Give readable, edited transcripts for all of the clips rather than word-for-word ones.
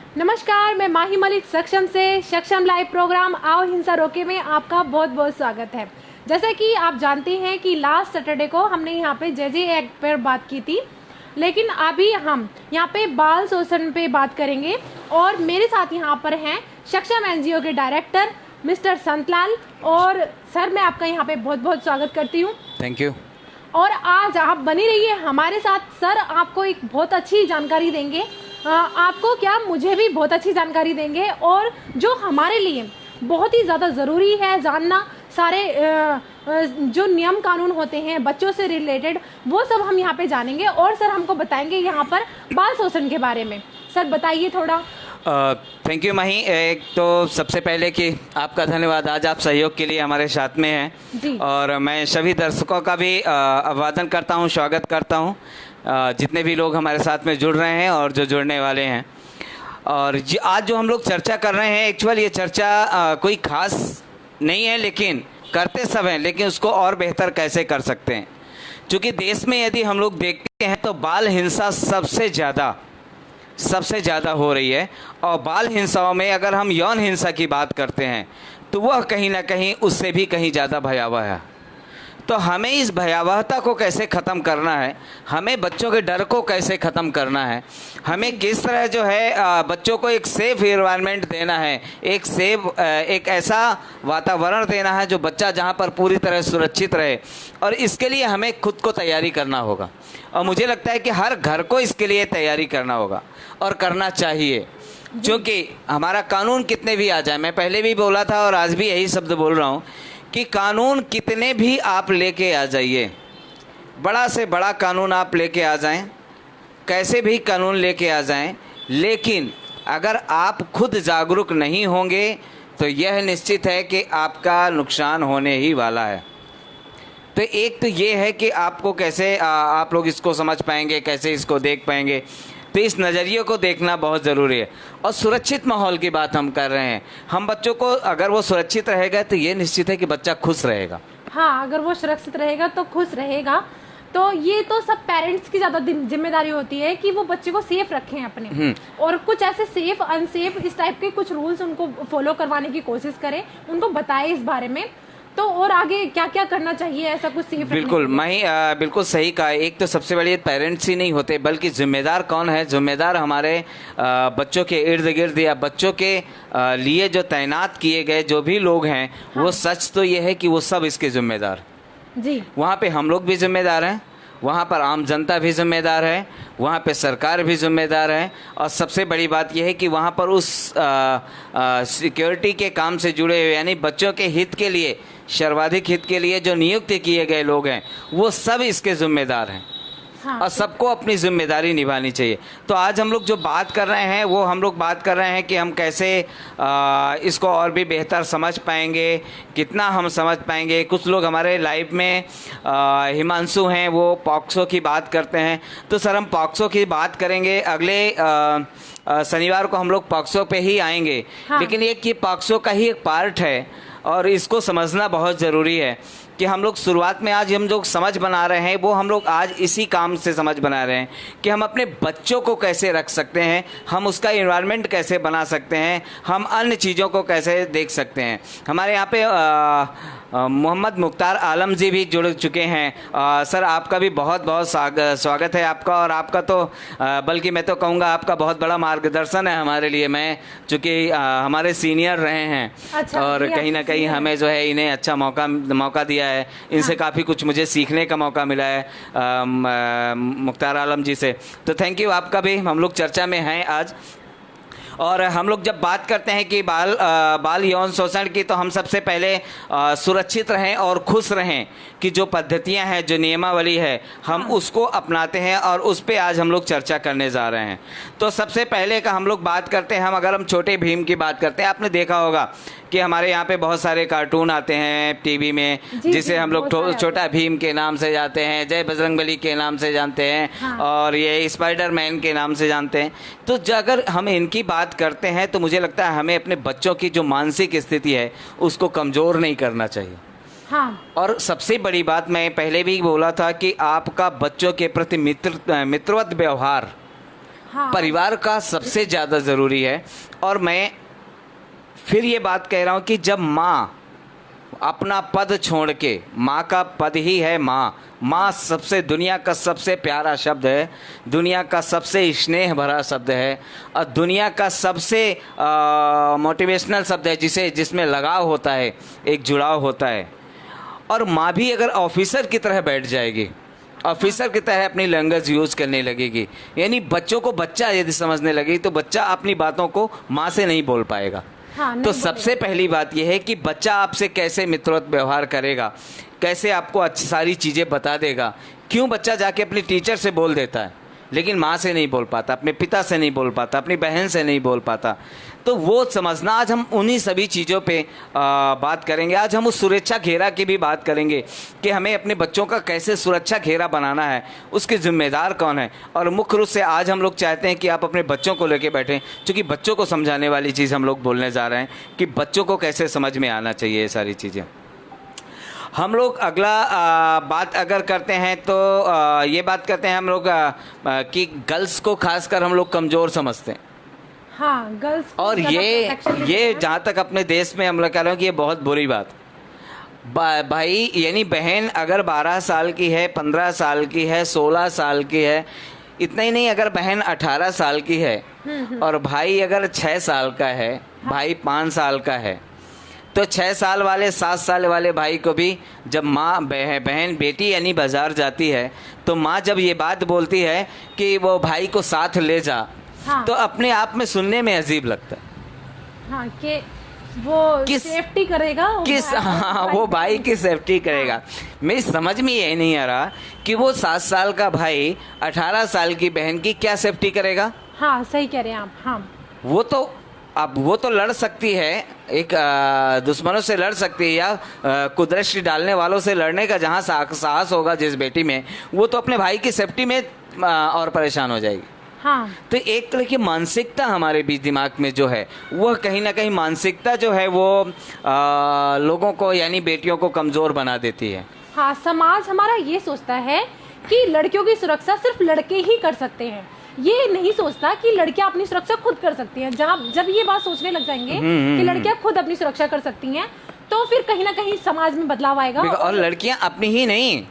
नमस्कार, मैं माही मलिक सक्षम से सक्षम लाइव प्रोग्राम आओ हिंसा रोके में आपका बहुत बहुत स्वागत है। जैसे कि आप जानते हैं कि लास्ट सैटरडे को हमने यहाँ पे जेजे एक्ट पर बात की थी, लेकिन अभी हम यहाँ पे बाल शोषण पे बात करेंगे और मेरे साथ यहाँ पर हैं सक्षम एनजीओ के डायरेक्टर मिस्टर संतलाल। और सर, मैं आपका यहाँ पे बहुत बहुत स्वागत करती हूँ। Thank you. और आज आप बनी रहिए हमारे साथ। सर आपको एक बहुत अच्छी जानकारी देंगे, आपको क्या मुझे भी बहुत अच्छी जानकारी देंगे, और जो हमारे लिए बहुत ही ज़्यादा ज़रूरी है जानना, सारे जो नियम कानून होते हैं बच्चों से रिलेटेड, वो सब हम यहाँ पे जानेंगे। और सर हमको बताएंगे यहाँ पर बाल शोषण के बारे में। सर बताइए थोड़ा। थैंक यू माही। एक तो सबसे पहले कि आपका धन्यवाद, आज आप सहयोग के लिए हमारे साथ में हैं जी। और मैं सभी दर्शकों का भी अभिवादन करता हूं, स्वागत करता हूं, जितने भी लोग हमारे साथ में जुड़ रहे हैं और जो जुड़ने वाले हैं। और आज जो हम लोग चर्चा कर रहे हैं, एक्चुअल ये चर्चा कोई खास नहीं है, लेकिन करते सब हैं, लेकिन उसको और बेहतर कैसे कर सकते हैं। क्योंकि देश में यदि हम लोग देखते हैं तो बाल हिंसा सबसे ज़्यादा हो रही है। और बाल हिंसाओं में अगर हम यौन हिंसा की बात करते हैं तो वह कहीं ना कहीं उससे भी कहीं ज़्यादा भयावह है। तो हमें इस भयावहता को कैसे ख़त्म करना है, हमें बच्चों के डर को कैसे ख़त्म करना है, हमें किस तरह जो है बच्चों को एक सेफ़ एनवायरनमेंट देना है, एक ऐसा वातावरण देना है जो बच्चा जहाँ पर पूरी तरह सुरक्षित रहे। और इसके लिए हमें खुद को तैयारी करना होगा। और मुझे लगता है कि हर घर को इसके लिए तैयारी करना होगा और करना चाहिए। क्योंकि हमारा कानून कितने भी आ जाए, मैं पहले भी बोला था और आज भी यही शब्द बोल रहा हूँ कि कानून कितने भी आप लेके आ जाइए, बड़ा से बड़ा कानून आप लेके आ जाएं, कैसे भी कानून लेके आ जाएं, लेकिन अगर आप खुद जागरूक नहीं होंगे तो यह निश्चित है कि आपका नुकसान होने ही वाला है। तो एक तो ये है कि आपको कैसे आप लोग इसको समझ पाएंगे, कैसे इसको देख पाएंगे, तो इस नज़रिए को देखना बहुत ज़रूरी है। और सुरक्षित माहौल की बात हम कर रहे हैं। हम बच्चों को अगर वो सुरक्षित रहेगा तो ये निश्चित है कि बच्चा खुश रहेगा। हाँ, अगर वो सुरक्षित रहेगा तो खुश रहेगा। तो ये तो सब पेरेंट्स की ज़्यादा जिम्मेदारी होती है कि वो बच्चे को सेफ रखें अपने, और कुछ ऐसे सेफ अनसेफ इस टाइप के कुछ रूल्स उनको फॉलो करवाने की कोशिश करें, उनको बताएं इस बारे में। तो और आगे क्या क्या करना चाहिए ऐसा कुछ सेफ? बिल्कुल मैं बिल्कुल सही कहा। एक तो सबसे बड़ी पेरेंट्स ही नहीं होते, बल्कि जिम्मेदार कौन है? जिम्मेदार हमारे बच्चों के इर्द गिर्द या बच्चों के लिए जो तैनात किए गए जो भी लोग हैं। हाँ। वो सच तो ये है कि वो सब इसके जिम्मेदार जी। वहाँ पे हम लोग भी जिम्मेदार हैं, वहाँ पर आम जनता भी जिम्मेदार है, वहाँ पे सरकार भी जिम्मेदार है। और सबसे बड़ी बात यह है कि वहाँ पर उस सिक्योरिटी के काम से जुड़े हुए, यानी बच्चों के हित के लिए, सर्वाधिक हित के लिए जो नियुक्त किए गए लोग हैं, वो सब इसके जिम्मेदार हैं। हाँ। और सबको अपनी जिम्मेदारी निभानी चाहिए। तो आज हम लोग जो बात कर रहे हैं वो हम लोग बात कर रहे हैं कि हम कैसे इसको और भी बेहतर समझ पाएंगे, कितना हम समझ पाएंगे। कुछ लोग हमारे लाइव में हिमांशु हैं, वो पॉक्सो की बात करते हैं। तो सर हम पॉक्सो की बात करेंगे, अगले शनिवार को हम लोग पॉक्सो पे ही आएंगे। हाँ। लेकिन ये पॉक्सो का ही एक पार्ट है और इसको समझना बहुत ज़रूरी है कि हम लोग शुरुआत में आज हम जो समझ बना रहे हैं वो हम लोग आज इसी काम से समझ बना रहे हैं कि हम अपने बच्चों को कैसे रख सकते हैं, हम उसका एनवायरनमेंट कैसे बना सकते हैं, हम अन्य चीज़ों को कैसे देख सकते हैं। हमारे यहाँ पे मोहम्मद मुख्तार आलम जी भी जुड़ चुके हैं। सर आपका भी बहुत बहुत स्वागत है आपका। और आपका तो बल्कि मैं तो कहूँगा आपका बहुत बड़ा मार्गदर्शन है हमारे लिए। मैं चूँकि हमारे सीनियर रहे हैं। अच्छा, और कहीं ना कहीं हमें जो है इन्हें अच्छा मौका दिया है, इनसे हाँ। काफ़ी कुछ मुझे सीखने का मौका मिला है मुख्तार आलम जी से। तो थैंक यू, आपका भी। हम लोग चर्चा में हैं आज। और हम लोग जब बात करते हैं कि बाल यौन शोषण की, तो हम सबसे पहले सुरक्षित रहें और खुश रहें कि जो पद्धतियां हैं, जो नियमावली है, हम उसको अपनाते हैं और उस पे आज हम लोग चर्चा करने जा रहे हैं। तो सबसे पहले का हम लोग बात करते हैं, अगर हम छोटे भीम की बात करते हैं, आपने देखा होगा कि हमारे यहाँ पे बहुत सारे कार्टून आते हैं टीवी में, जिसे हम लोग छोटा भीम के नाम से जानते हैं, जय बजरंगबली के नाम से जानते हैं। हाँ। और ये स्पाइडरमैन के नाम से जानते हैं। तो अगर हम इनकी बात करते हैं तो मुझे लगता है हमें अपने बच्चों की जो मानसिक स्थिति है उसको कमज़ोर नहीं करना चाहिए। हाँ। और सबसे बड़ी बात मैं पहले भी बोला था कि आपका बच्चों के प्रति मित्रवत व्यवहार हाँ। परिवार का सबसे ज़्यादा ज़रूरी है। और मैं फिर ये बात कह रहा हूँ कि जब माँ अपना पद छोड़ के, माँ का पद ही है माँ, माँ सबसे दुनिया का सबसे प्यारा शब्द है, दुनिया का सबसे स्नेह भरा शब्द है और दुनिया का सबसे मोटिवेशनल शब्द है, जिसमें लगाव होता है, एक जुड़ाव होता है। और माँ भी अगर ऑफिसर की तरह बैठ जाएगी, ऑफिसर की तरह अपनी लैंग्वेज यूज़ करने लगेगी, यानी बच्चों को बच्चा यदि समझने लगेगी, तो बच्चा अपनी बातों को माँ से नहीं बोल पाएगा। हाँ, तो सबसे पहली बात यह है कि बच्चा आपसे कैसे मित्रवत व्यवहार करेगा, कैसे आपको अच्छी सारी चीज़ें बता देगा। क्यों बच्चा जाके अपनी टीचर से बोल देता है लेकिन माँ से नहीं बोल पाता, अपने पिता से नहीं बोल पाता, अपनी बहन से नहीं बोल पाता, तो वो समझना। आज हम उन्हीं सभी चीज़ों पे बात करेंगे। आज हम उस सुरक्षा घेरा की भी बात करेंगे कि हमें अपने बच्चों का कैसे सुरक्षा घेरा बनाना है, उसके जिम्मेदार कौन है। और मुख्य रूप से आज हम लोग चाहते हैं कि आप अपने बच्चों को लेके बैठें, क्योंकि बच्चों को समझाने वाली चीज़ हम लोग बोलने जा रहे हैं कि बच्चों को कैसे समझ में आना चाहिए ये सारी चीज़ें। हम लोग अगला बात अगर करते हैं तो ये बात करते हैं हम लोग कि गर्ल्स को खासकर हम लोग कमज़ोर समझते हैं। हाँ, गर्ल्स और ये जहाँ तक अपने देश में हम लोग कह रहे हैं कि ये बहुत बुरी बात। भाई यानी बहन अगर 12 साल की है, 15 साल की है, 16 साल की है, इतना ही नहीं, अगर बहन 18 साल की है और भाई अगर 6 साल का है, भाई 5 साल का है, तो 6 साल वाले 7 साल वाले भाई को भी जब माँ बहन बेटी यानी बाज़ार जाती है तो माँ जब ये बात बोलती है कि वो भाई को साथ ले जा, हाँ। तो अपने आप में सुनने में अजीब लगता है। हाँ, कि वो सेफ्टी करेगा, वो भाई की सेफ्टी करेगा। हाँ। मेरी समझ में ये नहीं आ रहा कि वो 7 साल का भाई 18 साल की बहन की क्या सेफ्टी करेगा। हाँ, सही कह रहे हैं आप। हाँ, वो तो लड़ सकती है, एक दुश्मनों से लड़ सकती है या कुदृष्टि डालने वालों से लड़ने का जहाँ साहस होगा जिस बेटी में, वो तो अपने भाई की सेफ्टी में और परेशान हो जाएगी। हाँ। तो एक तरह की मानसिकता हमारे बीच दिमाग में जो है, वह कहीं ना कहीं मानसिकता जो है वो लोगों को यानी बेटियों को कमज़ोर बना देती है। हाँ, समाज हमारा ये सोचता है कि लड़कियों की सुरक्षा सिर्फ लड़के ही कर सकते हैं, ये नहीं सोचता कि लड़कियां अपनी सुरक्षा खुद कर सकती हैं। जब ये बात सोचने लग जाएंगे कि लड़कियां खुद अपनी सुरक्षा कर सकती हैं, तो फिर कहीं ना कहीं समाज में बदलाव आएगा। और लड़कियां अपनी ही नहीं,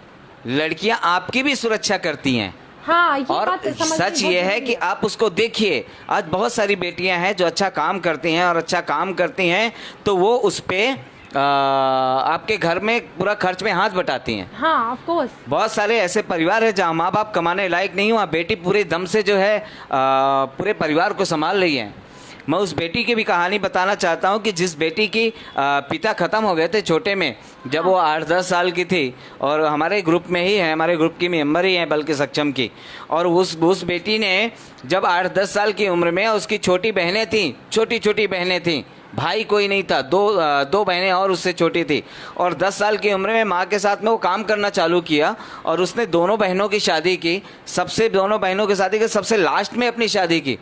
लड़कियां आपकी भी सुरक्षा करती हैं। हाँ, ये और बात सच ये है कि आप उसको देखिए, आज बहुत सारी बेटियां हैं जो अच्छा काम करती हैं, और अच्छा काम करती हैं तो वो उस पे आपके घर में पूरा खर्च में हाथ बटाती हैं। हाँ, ऑफ कोर्स। बहुत सारे ऐसे परिवार है जहाँ माँ बाप कमाने लायक नहीं हुआ, बेटी पूरे दम से जो है पूरे परिवार को संभाल रही है। मैं उस बेटी की भी कहानी बताना चाहता हूँ कि जिस बेटी की पिता ख़त्म हो गए थे छोटे में, जब वो 8-10 साल की थी, और हमारे ग्रुप में ही है, हमारे ग्रुप की मेंबर ही हैं बल्कि सक्षम की। और उस बेटी ने जब 8-10 साल की उम्र में, उसकी छोटी बहनें थीं, छोटी बहनें थीं, भाई कोई नहीं था, दो बहनें और उससे छोटी थी, और 10 साल की उम्र में माँ के साथ में वो काम करना चालू किया और उसने दोनों बहनों की शादी की, दोनों बहनों की शादी की सबसे लास्ट में अपनी शादी की।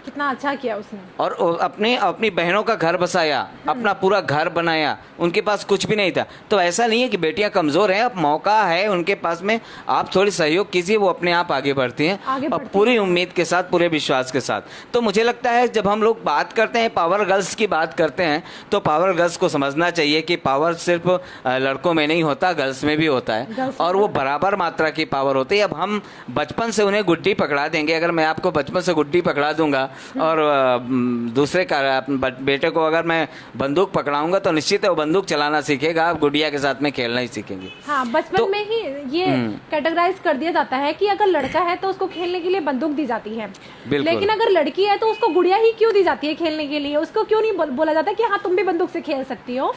कितना अच्छा किया उसने। और अपनी बहनों का घर बसाया, अपना पूरा घर बनाया, उनके पास कुछ भी नहीं था। तो ऐसा नहीं है कि बेटियां कमज़ोर हैं, अब मौका है उनके पास में, आप थोड़ी सहयोग कीजिए, वो अपने आप आगे बढ़ती हैं, और पूरी उम्मीद के साथ, पूरे विश्वास के साथ। तो मुझे लगता है जब हम लोग बात करते हैं, पावर गर्ल्स की बात करते हैं, तो पावर गर्ल्स को समझना चाहिए कि पावर सिर्फ लड़कों में नहीं होता, गर्ल्स में भी होता है, और वो बराबर मात्रा की पावर होती है। अब हम बचपन से उन्हें गुड्डी पकड़ा देंगे, अगर मैं आपको बचपन से गुड्डी पकड़ा दूंगा और दूसरे का बेटे को अगर मैं बंदूक पकड़ाऊंगा, तो निश्चित है वो बंदूक चलाना सीखेगा, आप गुड़िया के साथ में खेलना ही सीखेंगे। हाँ, बचपन में ही ये कैटेगराइज कर दिया जाता है कि अगर लड़का है तो उसको खेलने के लिए बंदूक दी जाती है, लेकिन अगर लड़की है तो उसको गुड़िया ही क्यों दी जाती है खेलने के लिए? उसको क्यों नहीं बोला जाता कि हाँ तुम भी बंदूक से खेल सकती हो?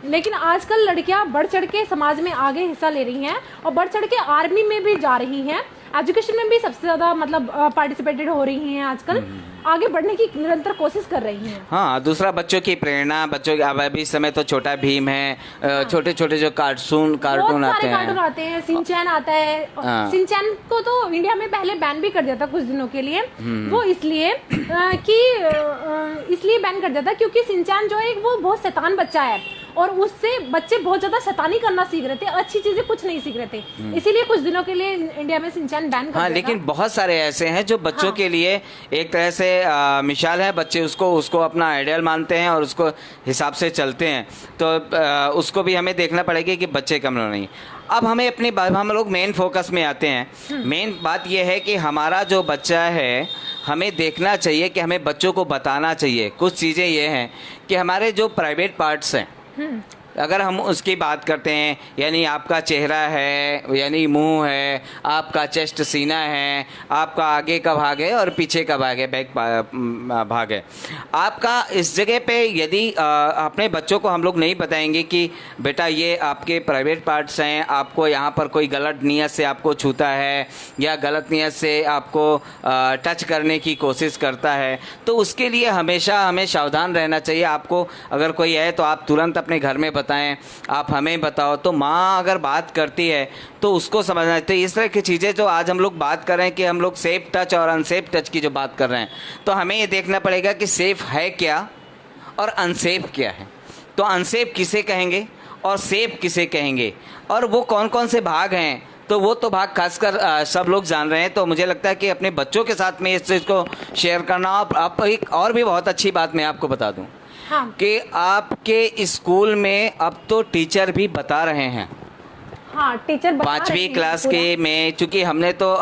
लेकिन आजकल लड़कियां बढ़ चढ़ के समाज में आगे हिस्सा ले रही हैं और बढ़ चढ़ के आर्मी में भी जा रही हैं, एजुकेशन में भी सबसे ज़्यादा मतलब पार्टिसिपेटेड हो रही हैं, आजकल आगे बढ़ने की निरंतर कोशिश कर रही हैं। हाँ, दूसरा बच्चों की प्रेरणा, बच्चों अब अभी समय तो छोटा भीम है, हाँ। छोटे छोटे जो कार्टून आते हैं, सिंचैन आता है। हाँ। सिंचैन को तो इंडिया में पहले बैन भी कर दिया था कुछ दिनों के लिए, वो इसलिए बैन कर दिया था क्योंकि सिंचैन जो है वो बहुत शैतान बच्चा है और उससे बच्चे बहुत ज्यादा शैतानी करना सीख रहे थे, अच्छी चीजें कुछ नहीं सीख रहे थे। इसीलिए कुछ दिनों के लिए इंडिया में शिनचैन बैन कर दिया था। लेकिन बहुत सारे ऐसे हैं जो बच्चों के लिए एक तरह से मिसाल है, बच्चे उसको अपना आइडियल मानते हैं और उसको हिसाब से चलते हैं, तो उसको भी हमें देखना पड़ेगा कि बच्चे कमजोर नहीं। अब हम लोग मेन फोकस में आते हैं। मेन बात यह है कि हमारा जो बच्चा है, हमें देखना चाहिए कि हमें बच्चों को बताना चाहिए। कुछ चीज़ें ये हैं कि हमारे जो प्राइवेट पार्ट्स हैं, अगर हम उसकी बात करते हैं, यानी आपका चेहरा है, यानी मुंह है, आपका चेस्ट सीना है, आपका आगे का भाग है और पीछे का भाग है, बैक भाग है आपका, इस जगह पे यदि अपने बच्चों को हम लोग नहीं बताएंगे कि बेटा ये आपके प्राइवेट पार्ट्स हैं, आपको यहाँ पर कोई गलत नीयत से आपको छूता है या गलत नीयत से आपको टच करने की कोशिश करता है, तो उसके लिए हमेशा हमें सावधान रहना चाहिए। आपको अगर कोई है तो आप तुरंत अपने घर में बताएं, आप हमें बताओ। तो माँ अगर बात करती है तो उसको समझना चाहिए। इस तरह की चीज़ें जो आज हम लोग बात कर रहे हैं कि हम लोग सेफ टच और अनसेफ टच की जो बात कर रहे हैं, तो हमें ये देखना पड़ेगा कि सेफ है क्या और अनसेफ क्या है। तो अनसेफ किसे कहेंगे और सेफ किसे कहेंगे, और वो कौन कौन से भाग हैं, तो वो तो भाग खासकर सब लोग जान रहे हैं। तो मुझे लगता है कि अपने बच्चों के साथ में इस चीज़ को शेयर करना। आप एक और भी बहुत अच्छी बात मैं आपको बता दूं कि आपके स्कूल में अब तो टीचर भी बता रहे हैं। टीचर 5वीं क्लास के में, चूँकि हमने तो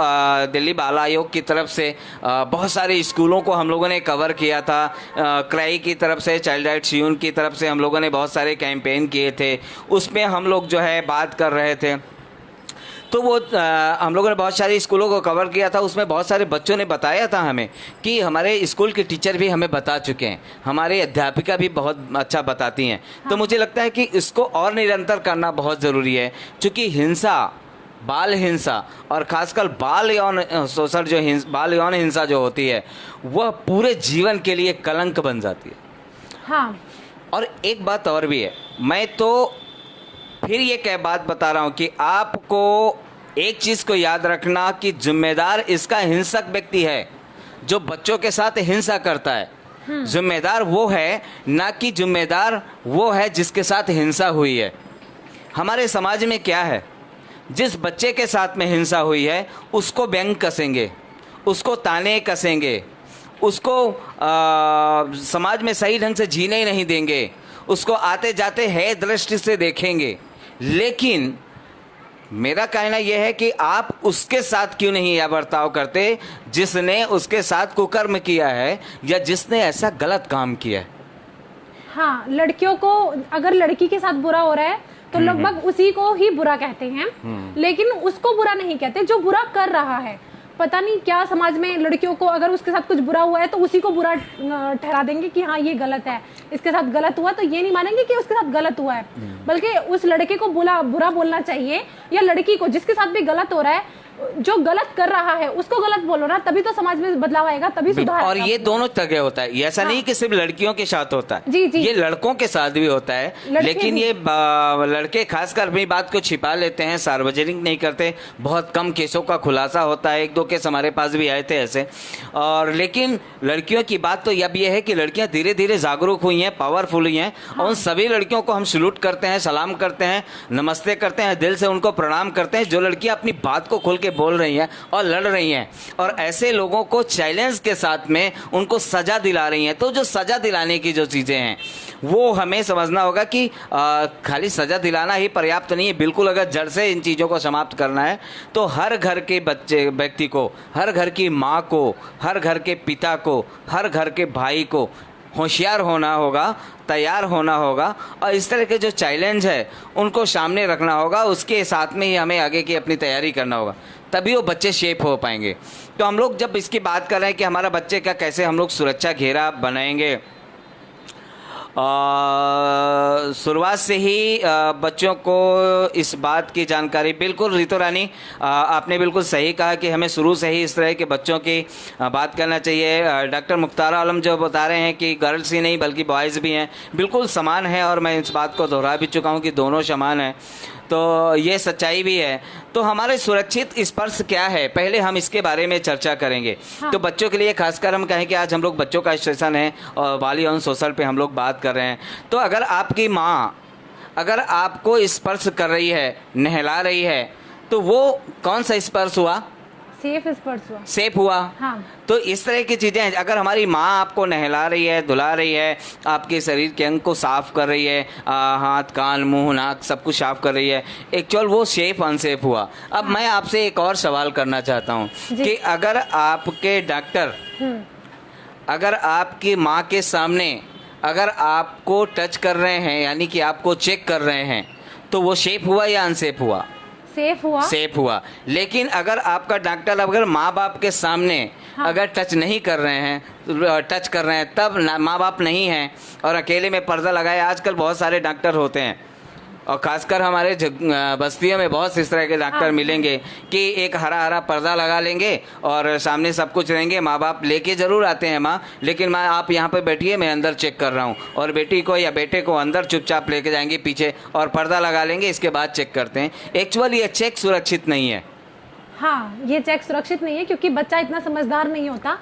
दिल्ली बाल आयोग की तरफ से बहुत सारे स्कूलों को हम लोगों ने कवर किया था। क्राई की तरफ से, चाइल्ड राइट्स यूनियन की तरफ से हम लोगों ने बहुत सारे कैंपेन किए थे, उसमें हम लोग जो है बात कर रहे थे। तो वो हम लोगों ने बहुत सारे स्कूलों को कवर किया था। उसमें बहुत सारे बच्चों ने बताया था हमें कि हमारे स्कूल के टीचर भी हमें बता चुके हैं, हमारे अध्यापिका भी बहुत अच्छा बताती हैं। तो मुझे लगता है कि इसको और निरंतर करना बहुत ज़रूरी है, क्योंकि हिंसा, बाल हिंसा और खासकर बाल यौन शोषण जो बाल यौन हिंसा जो होती है, वह पूरे जीवन के लिए कलंक बन जाती है। और एक बात और भी है, मैं तो फिर ये बात बता रहा हूँ कि आपको एक चीज़ को याद रखना कि जिम्मेदार इसका हिंसक व्यक्ति है जो बच्चों के साथ हिंसा करता है। जिम्मेदार वो है, ना कि जिम्मेदार वो है जिसके साथ हिंसा हुई है। हमारे समाज में क्या है, जिस बच्चे के साथ में हिंसा हुई है उसको व्यंग कसेंगे, उसको ताने कसेंगे, उसको समाज में सही ढंग से जीने ही नहीं देंगे, उसको आते जाते है दृष्टि से देखेंगे। लेकिन मेरा कहना यह है कि आप उसके साथ क्यों नहीं यह बर्ताव करते जिसने उसके साथ कुकर्म किया है या जिसने ऐसा गलत काम किया है। लड़कियों को अगर लड़की के साथ बुरा हो रहा है तो लगभग उसी को ही बुरा कहते हैं, लेकिन उसको बुरा नहीं कहते जो बुरा कर रहा है। पता नहीं क्या समाज में लड़कियों को अगर उसके साथ कुछ बुरा हुआ है तो उसी को बुरा ठहरा देंगे कि हाँ ये गलत है, इसके साथ गलत हुआ, तो ये नहीं मानेंगे कि उसके साथ गलत हुआ है। बल्कि उस लड़के को बुरा बोलना चाहिए, या लड़की को जिसके साथ भी गलत हो रहा है, जो गलत कर रहा है उसको गलत बोलो ना, तभी तो समाज में बदलाव आएगा, तभी सुधार। और ये दोनों जगह होता है, ऐसा नहीं कि सिर्फ लड़कियों के साथ होता है, जी। ये लड़कों के साथ भी होता है। लेकिन ये लड़के खासकर अपनी बात को छिपा लेते हैं, सार्वजनिक नहीं करते। बहुत कम केसों का खुलासा होता है, 1-2 केस हमारे पास भी आए थे ऐसे। और लेकिन लड़कियों की बात तो अब ये है कि लड़कियां धीरे धीरे जागरूक हुई हैं, पावरफुल हुई हैं। और उन सभी लड़कियों को हम सैल्यूट करते हैं, सलाम करते हैं, नमस्ते करते हैं, दिल से उनको प्रणाम करते हैं, जो लड़कियां अपनी बात को खोल के बोल रही हैं और लड़ रही हैं और ऐसे लोगों को चैलेंज के साथ में उनको सजा दिला रही हैं। तो जो सजा दिलाने की जो चीज़ें हैं वो हमें समझना होगा कि खाली सजा दिलाना ही पर्याप्त नहीं है। बिल्कुल अगर जड़ से इन चीज़ों को समाप्त करना है तो हर घर के व्यक्ति को, हर घर की माँ को, हर घर के पिता को, हर घर के भाई को होशियार होना होगा, तैयार होना होगा और इस तरह के जो चैलेंज है उनको सामने रखना होगा। उसके साथ में ही हमें आगे की अपनी तैयारी करना होगा, तभी वो बच्चे शेप हो पाएंगे। तो हम लोग जब इसकी बात कर रहे हैं कि हमारा बच्चे का कैसे हम लोग सुरक्षा घेरा बनाएंगे, शुरुआत से ही बच्चों को इस बात की जानकारी, बिल्कुल रितु रानी आपने बिल्कुल सही कहा कि हमें शुरू से ही इस तरह के बच्चों की बात करना चाहिए। डॉक्टर मुख्तार आलम जो बता रहे हैं कि गर्ल्स ही नहीं बल्कि बॉयज़ भी हैं, बिल्कुल समान है और मैं इस बात को दोहरा भी चुका हूँ कि दोनों समान हैं। तो ये सच्चाई भी है। तो हमारे सुरक्षित स्पर्श क्या है, पहले हम इसके बारे में चर्चा करेंगे। तो बच्चों के लिए खासकर हम कहें कि आज हम लोग बच्चों का स्टेशन है और बाल यौन शोषण पे हम लोग बात कर रहे हैं। तो अगर आपकी माँ अगर आपको स्पर्श कर रही है, नहला रही है, तो वो कौन सा स्पर्श हुआ? सेफ स्पर्श हुआ, सेफ हुआ। हाँ। तो इस तरह की चीजें हैं। अगर हमारी माँ आपको नहला रही है, धुला रही है, आपके शरीर के अंग को साफ कर रही है, हाथ, कान, मुंह, नाक सब कुछ साफ कर रही है, एक्चुअल वो सेफ अनसेफ हुआ। अब मैं आपसे एक और सवाल करना चाहता हूँ कि अगर आपके डॉक्टर अगर आपकी माँ के सामने अगर आपको टच कर रहे हैं, यानी कि आपको चेक कर रहे हैं, तो वो सेफ हुआ या अनसेफ हुआ? सेफ हुआ। सेफ हुआ। लेकिन अगर आपका डॉक्टर अगर माँ बाप के सामने अगर टच नहीं कर रहे हैं, टच कर रहे हैं, तब माँ बाप नहीं हैं और अकेले में पर्दा लगाए, आजकल बहुत सारे डॉक्टर होते हैं और खासकर हमारे बस्तियों में बहुत इस तरह के डॉक्टर मिलेंगे कि एक हरा हरा पर्दा लगा लेंगे और सामने सब कुछ रहेंगे। माँ बाप लेके ज़रूर आते हैं माँ, लेकिन माँ आप यहाँ पे बैठिए, मैं अंदर चेक कर रहा हूँ, और बेटी को या बेटे को अंदर चुपचाप लेके जाएंगे पीछे और पर्दा लगा लेंगे, इसके बाद चेक करते हैं। एक्चुअली ये चेक सुरक्षित नहीं है। हाँ, ये चेक सुरक्षित नहीं है क्योंकि बच्चा इतना समझदार नहीं होता।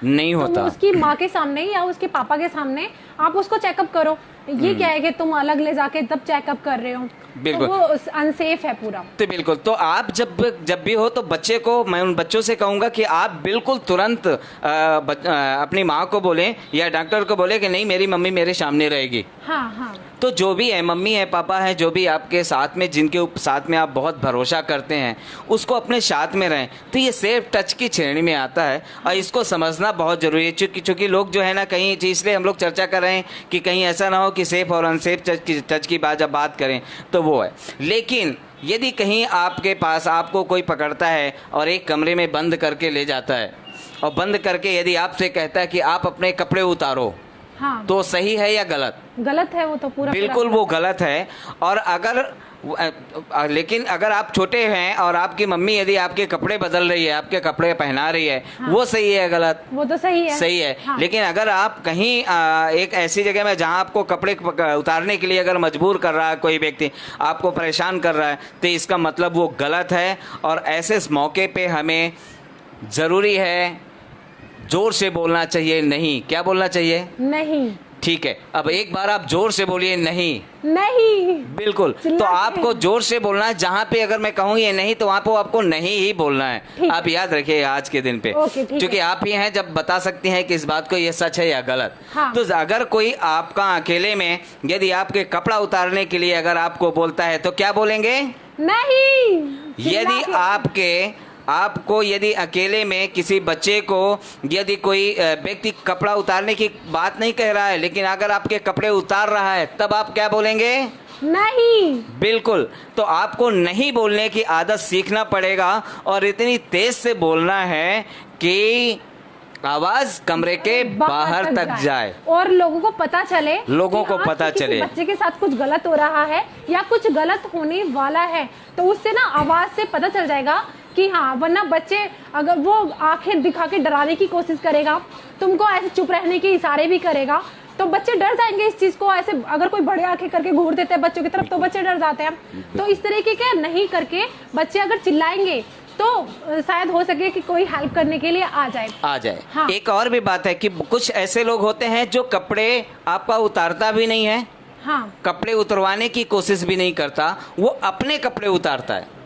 तो उसकी माँ के सामने या उसके पापा के सामने आप उसको चेकअप करो। ये क्या है कि तुम अलग ले जाके तब चेकअप कर रहे हो, बिल्कुल तो वो अनसेफ है पूरा। तो बिल्कुल, तो आप जब भी हो तो बच्चे को, मैं उन बच्चों से कहूँगा कि आप बिल्कुल तुरंत अपनी माँ को बोलें या डॉक्टर को बोले कि नहीं, मेरी मम्मी मेरे सामने रहेगी। हाँ हाँ। तो जो भी है, मम्मी है, पापा है, जो भी आपके साथ में, जिनके साथ में आप बहुत भरोसा करते हैं, उसको अपने साथ में रहें। तो ये सेफ टच की श्रेणी में आता है और इसको समझना बहुत ज़रूरी है। चूँकि लोग जो है ना, कहीं इसलिए हम लोग चर्चा कर रहे हैं कि कहीं ऐसा ना हो कि सेफ और अनसेफ टच की जब बात करें तो वो है। लेकिन यदि कहीं आपके पास आपको कोई पकड़ता है और एक कमरे में बंद करके ले जाता है और बंद करके यदि आपसे कहता है कि आप अपने कपड़े उतारो, हाँ, तो सही है या गलत? गलत है वो तो पूरा। बिल्कुल वो गलत है। और लेकिन अगर आप छोटे हैं और आपकी मम्मी यदि आपके कपड़े बदल रही है, आपके कपड़े पहना रही है, हाँ, वो सही है गलत? वो तो सही है। सही है। हाँ। लेकिन अगर आप कहीं एक ऐसी जगह में जहां आपको कपड़े उतारने के लिए अगर मजबूर कर रहा है कोई व्यक्ति, आपको परेशान कर रहा है, तो इसका मतलब वो गलत है। और ऐसे मौके पे हमें ज़रूरी है जोर से बोलना चाहिए नहीं। क्या बोलना चाहिए? नहीं। ठीक है, अब एक बार आप जोर से बोलिए नहीं। नहीं। बिल्कुल, तो आपको जोर से बोलना है। जहाँ पे अगर मैं कहूँ ये नहीं, तो वहाँ पे आपको नहीं ही बोलना है। आप याद रखिए आज के दिन पे, क्योंकि आप ही हैं जब बता सकती हैं कि इस बात को ये सच है या गलत। हाँ। तो अगर कोई आपका अकेले में यदि आपके कपड़ा उतारने के लिए अगर आपको बोलता है तो क्या बोलेंगे? नहीं। यदि आपको यदि अकेले में किसी बच्चे को यदि कोई व्यक्ति कपड़ा उतारने की बात नहीं कह रहा है, लेकिन अगर आपके कपड़े उतार रहा है, तब आप क्या बोलेंगे? नहीं। बिल्कुल, तो आपको नहीं बोलने की आदत सीखना पड़ेगा और इतनी तेज से बोलना है कि आवाज कमरे के बाहर तक जाए और लोगों को पता चले, बच्चे के साथ कुछ गलत हो रहा है या कुछ गलत होने वाला है, तो उससे ना आवाज से पता चल जाएगा कि हाँ। वरना बच्चे अगर वो आंखें दिखा के डराने की कोशिश करेगा, तुमको ऐसे चुप रहने के इशारे भी करेगा, तो बच्चे डर जाएंगे इस चीज को। ऐसे अगर कोई बड़े आंखें करके घूर देते हैं बच्चों की तरफ, तो बच्चे डर जाते हैं। तो इस तरीके के नहीं करके बच्चे अगर चिल्लाएंगे तो शायद हो सके कि कोई हेल्प करने के लिए आ जाए। हाँ। एक और भी बात है कि कुछ ऐसे लोग होते हैं जो कपड़े आपका उतारता भी नहीं है। हाँ। कपड़े उतरवाने की कोशिश भी नहीं करता, वो अपने कपड़े उतारता है।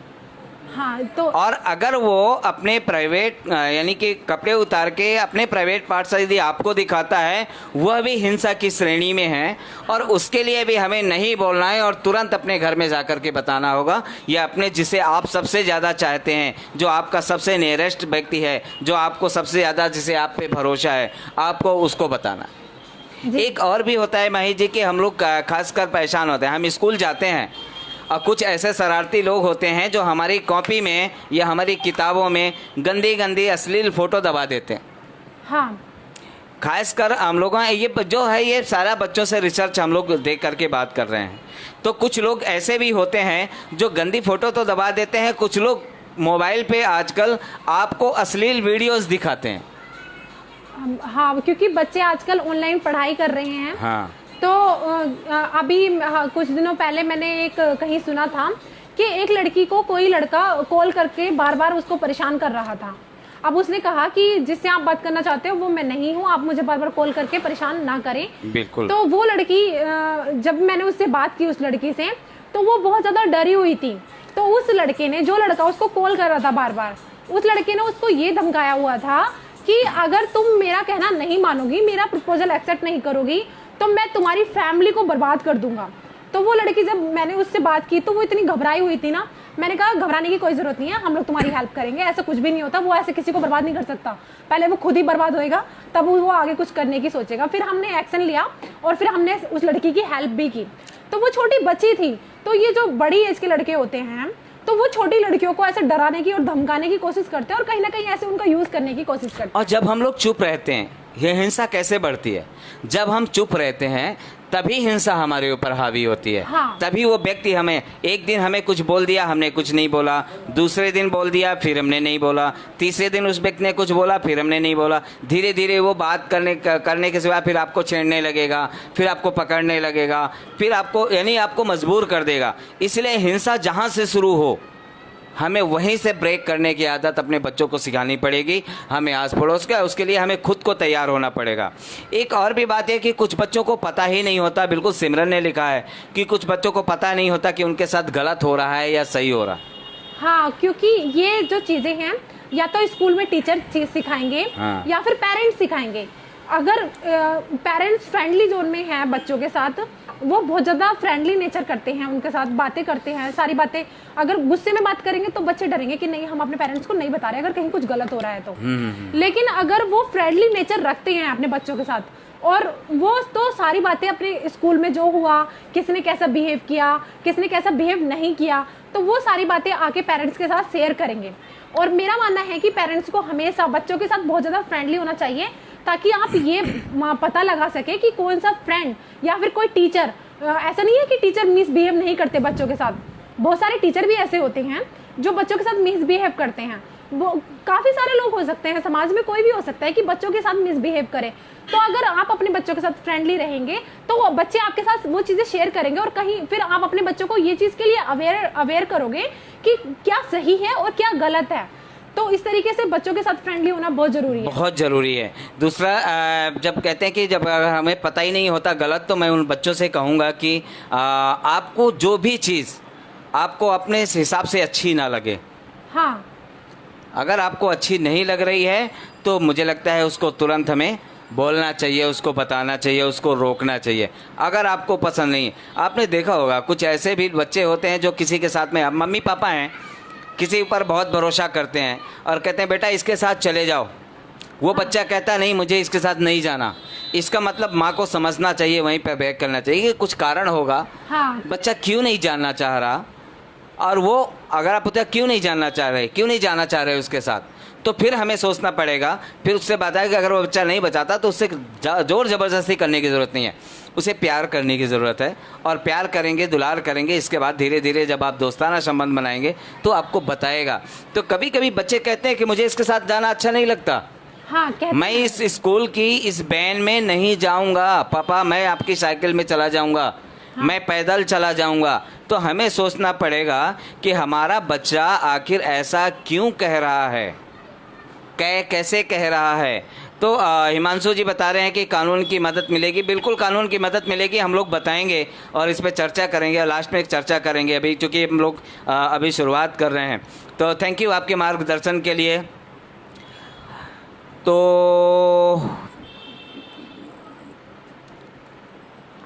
हाँ, तो और अगर वो अपने प्राइवेट यानी कि कपड़े उतार के अपने प्राइवेट पार्ट से यदि आपको दिखाता है, वह भी हिंसा की श्रेणी में है और उसके लिए भी हमें नहीं बोलना है और तुरंत अपने घर में जाकर के बताना होगा, या अपने जिसे आप सबसे ज़्यादा चाहते हैं, जो आपका सबसे नियरेस्ट व्यक्ति है, जो आपको सबसे ज़्यादा जिसे आप पे भरोसा है, आपको उसको बताना। एक और भी होता है माही जी कि हम लोग खासकर परेशान होते हैं। हम स्कूल जाते हैं और कुछ ऐसे शरारती लोग होते हैं जो हमारी कॉपी में या हमारी किताबों में गंदी गंदी अश्लील फ़ोटो दबा देते हैं। हाँ। खासकर हम लोगों ये जो है, ये सारा बच्चों से रिसर्च हम लोग देख करके बात कर रहे हैं। तो कुछ लोग ऐसे भी होते हैं जो गंदी फ़ोटो तो दबा देते हैं, कुछ लोग मोबाइल पे आजकल आपको अश्लील वीडियोस दिखाते हैं। हाँ, क्योंकि बच्चे आजकल ऑनलाइन पढ़ाई कर रहे हैं। हाँ। तो अभी कुछ दिनों पहले मैंने एक कहीं सुना था कि एक लड़की को कोई लड़का कॉल करके बार बार उसको परेशान कर रहा था। अब उसने कहा कि जिससे आप बात करना चाहते हो वो मैं नहीं हूँ, आप मुझे बार बार कॉल करके परेशान ना करें। बिल्कुल। तो वो लड़की, जब मैंने उससे बात की उस लड़की से, तो वो बहुत ज़्यादा डरी हुई थी। तो उस लड़के ने, जो लड़का उसको कॉल कर रहा था बार बार, उस लड़के ने उसको ये धमकाया हुआ था कि अगर तुम मेरा कहना नहीं मानोगी, मेरा प्रपोजल एक्सेप्ट नहीं करोगी, तो मैं तुम्हारी फैमिली को बर्बाद कर दूंगा। तो वो लड़की, जब मैंने उससे बात की तो वो इतनी घबराई हुई थी ना, मैंने कहा घबराने की कोई जरूरत नहीं है, हम लोग तुम्हारी हेल्प करेंगे, ऐसा कुछ भी नहीं होता, वो ऐसे किसी को बर्बाद नहीं कर सकता, पहले वो खुद ही बर्बाद होएगा तब वो आगे कुछ करने की सोचेगा। फिर हमने एक्शन लिया और फिर हमने उस लड़की की हेल्प भी की। तो वो छोटी बच्ची थी, तो ये जो बड़ी एज के लड़के होते हैं तो वो छोटी लड़कियों को ऐसे डराने की और धमकाने की कोशिश करते हैं और कहीं ना कहीं ऐसे उनका यूज करने की कोशिश करते हैं। और जब हम लोग चुप रहते हैं, ये हिंसा कैसे बढ़ती है? जब हम चुप रहते हैं तभी हिंसा हमारे ऊपर हावी होती है। हाँ। तभी वो व्यक्ति हमें, एक दिन हमें कुछ बोल दिया, हमने कुछ नहीं बोला, दूसरे दिन बोल दिया, फिर हमने नहीं बोला, तीसरे दिन उस व्यक्ति ने कुछ बोला, फिर हमने नहीं बोला, धीरे धीरे वो बात करने के सिवा फिर आपको छेड़ने लगेगा, फिर आपको पकड़ने लगेगा, फिर आपको, यानी आपको मजबूर कर देगा। इसलिए हिंसा जहाँ से शुरू हो, हमें वहीं से ब्रेक करने की आदत अपने बच्चों को सिखानी पड़ेगी, हमें आस पड़ोस का, उसके लिए हमें खुद को तैयार होना पड़ेगा। एक और भी बात है कि कुछ बच्चों को पता ही नहीं होता, बिल्कुल सिमरन ने लिखा है कि कुछ बच्चों को पता नहीं होता कि उनके साथ गलत हो रहा है या सही हो रहा है। हाँ, क्योंकि ये जो चीज़ें हैं या तो स्कूल में टीचर चीज़ सिखाएंगे, हाँ। या फिर पेरेंट्स सिखाएंगे। अगर पेरेंट्स फ्रेंडली जोन में हैं बच्चों के साथ, वो बहुत ज़्यादा फ्रेंडली नेचर करते हैं, उनके साथ बातें करते हैं, सारी बातें, अगर गुस्से में बात करेंगे तो बच्चे डरेंगे कि नहीं हम अपने पेरेंट्स को नहीं बता रहे अगर कहीं कुछ गलत हो रहा है तो। लेकिन अगर वो फ्रेंडली नेचर रखते हैं अपने बच्चों के साथ और वो तो सारी बातें अपने स्कूल में जो हुआ, किसने कैसा बिहेव किया, किसने कैसा बिहेव नहीं किया, तो वो सारी बातें आके पेरेंट्स के साथ शेयर करेंगे। और मेरा मानना है कि पेरेंट्स को हमेशा बच्चों के साथ बहुत ज़्यादा फ्रेंडली होना चाहिए, ताकि आप ये पता लगा सके कि कौन सा फ्रेंड या फिर कोई टीचर, ऐसा नहीं है कि टीचर मिसबिहेव नहीं करते बच्चों के साथ, बहुत सारे टीचर भी ऐसे होते हैं जो बच्चों के साथ मिसबिहेव करते हैं। वो काफ़ी सारे लोग हो सकते हैं, समाज में कोई भी हो सकता है कि बच्चों के साथ मिसबिहेव करे। तो अगर आप अपने बच्चों के साथ फ्रेंडली रहेंगे तो वो बच्चे आपके साथ वो चीज़ें शेयर करेंगे और कहीं फिर आप अपने बच्चों को ये चीज़ के लिए अवेयर करोगे कि क्या सही है और क्या गलत है। तो इस तरीके से बच्चों के साथ फ्रेंडली होना बहुत ज़रूरी है। बहुत ज़रूरी है। दूसरा, जब कहते हैं कि जब हमें पता ही नहीं होता गलत, तो मैं उन बच्चों से कहूँगा कि आपको जो भी चीज़ आपको अपने हिसाब से अच्छी ना लगे, हाँ, अगर आपको अच्छी नहीं लग रही है तो मुझे लगता है उसको तुरंत हमें बोलना चाहिए, उसको बताना चाहिए, उसको रोकना चाहिए। अगर आपको पसंद नहीं है, आपने देखा होगा कुछ ऐसे भी बच्चे होते हैं जो किसी के साथ में, मम्मी पापा हैं, किसी ऊपर बहुत भरोसा करते हैं और कहते हैं बेटा इसके साथ चले जाओ, वो बच्चा कहता नहीं मुझे इसके साथ नहीं जाना। इसका मतलब माँ को समझना चाहिए, वहीं पर बैक करना चाहिए कि कुछ कारण होगा, हाँ, बच्चा क्यों नहीं जानना चाह रहा। और वो अगर आप पूछते क्यों नहीं जानना चाह रहे, क्यों नहीं जाना चाह रहे उसके साथ, तो फिर हमें सोचना पड़ेगा, फिर उससे बात है कि अगर वो बच्चा नहीं बचाता तो उससे जोर ज़बरदस्ती करने की ज़रूरत नहीं है, उसे प्यार करने की ज़रूरत है। और प्यार करेंगे, दुलार करेंगे, इसके बाद धीरे धीरे जब आप दोस्ताना संबंध बनाएंगे तो आपको बताएगा। तो कभी कभी बच्चे कहते हैं कि मुझे इसके साथ जाना अच्छा नहीं लगता, हाँ, मैं इस स्कूल की इस वैन में नहीं जाऊंगा, पापा मैं आपकी साइकिल में चला जाऊंगा, मैं पैदल चला जाऊंगा। तो हमें सोचना पड़ेगा कि हमारा बच्चा आखिर ऐसा क्यों कह रहा है, कैसे कह रहा है। तो हिमांशु जी बता रहे हैं कि कानून की मदद मिलेगी। बिल्कुल कानून की मदद मिलेगी, हम लोग बताएंगे और इस पर चर्चा करेंगे और लास्ट में एक चर्चा करेंगे, अभी चूँकि हम लोग अभी शुरुआत कर रहे हैं। तो थैंक यू आपके मार्गदर्शन के लिए। तो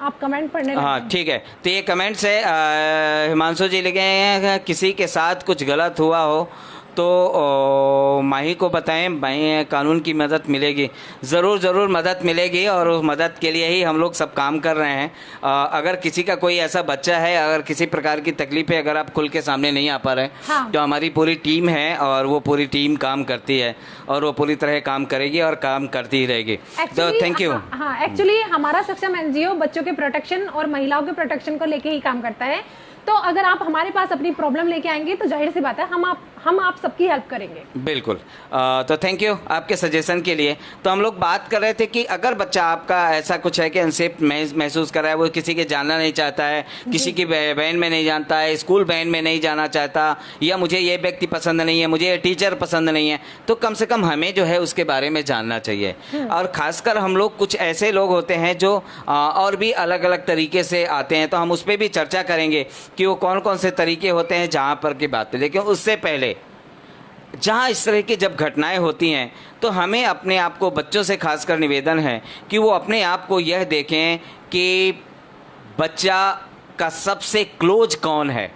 आप कमेंट पढ़ने हाँ लगे। ठीक है, तो ये कमेंट्स है, हिमांशु जी लिखे हैं किसी के साथ कुछ गलत हुआ हो तो माही को बताएं, माही कानून की मदद मिलेगी। ज़रूर मदद मिलेगी और उस मदद के लिए ही हम लोग सब काम कर रहे हैं। अगर किसी का कोई ऐसा बच्चा है, अगर किसी प्रकार की तकलीफ है, अगर आप खुल के सामने नहीं आ पा रहे, हाँ। तो हमारी पूरी टीम है और वो पूरी टीम काम करती है और वो पूरी तरह काम करेगी और काम करती ही रहेगी। तो थैंक यू। हाँ, एक्चुअली हमारा सक्षम एनजीओ बच्चों के प्रोटेक्शन और महिलाओं के प्रोटेक्शन को लेके ही काम करता है। तो अगर आप हमारे पास अपनी प्रॉब्लम लेके आएंगे तो जाहिर सी बात है हम आप सबकी हेल्प करेंगे। बिल्कुल। तो थैंक यू आपके सजेशन के लिए। तो हम लोग बात कर रहे थे कि अगर बच्चा आपका ऐसा कुछ है कि अनसेफ महसूस कर रहा है, वो किसी के जानना नहीं चाहता है, किसी की वैन में नहीं जानता है, स्कूल वैन में नहीं जाना चाहता, या मुझे ये व्यक्ति पसंद नहीं है, मुझे ये टीचर पसंद नहीं है, तो कम से कम हमें जो है उसके बारे में जानना चाहिए। और ख़ासकर हम लोग कुछ ऐसे लोग होते हैं जो और भी अलग अलग तरीके से आते हैं, तो हम उस पर भी चर्चा करेंगे कि वो कौन कौन से तरीके होते हैं जहाँ पर की बात है। लेकिन उससे पहले जहाँ इस तरह की जब घटनाएं होती हैं तो हमें अपने आप को, बच्चों से खासकर निवेदन है कि वो अपने आप को यह देखें कि बच्चा का सबसे क्लोज कौन है।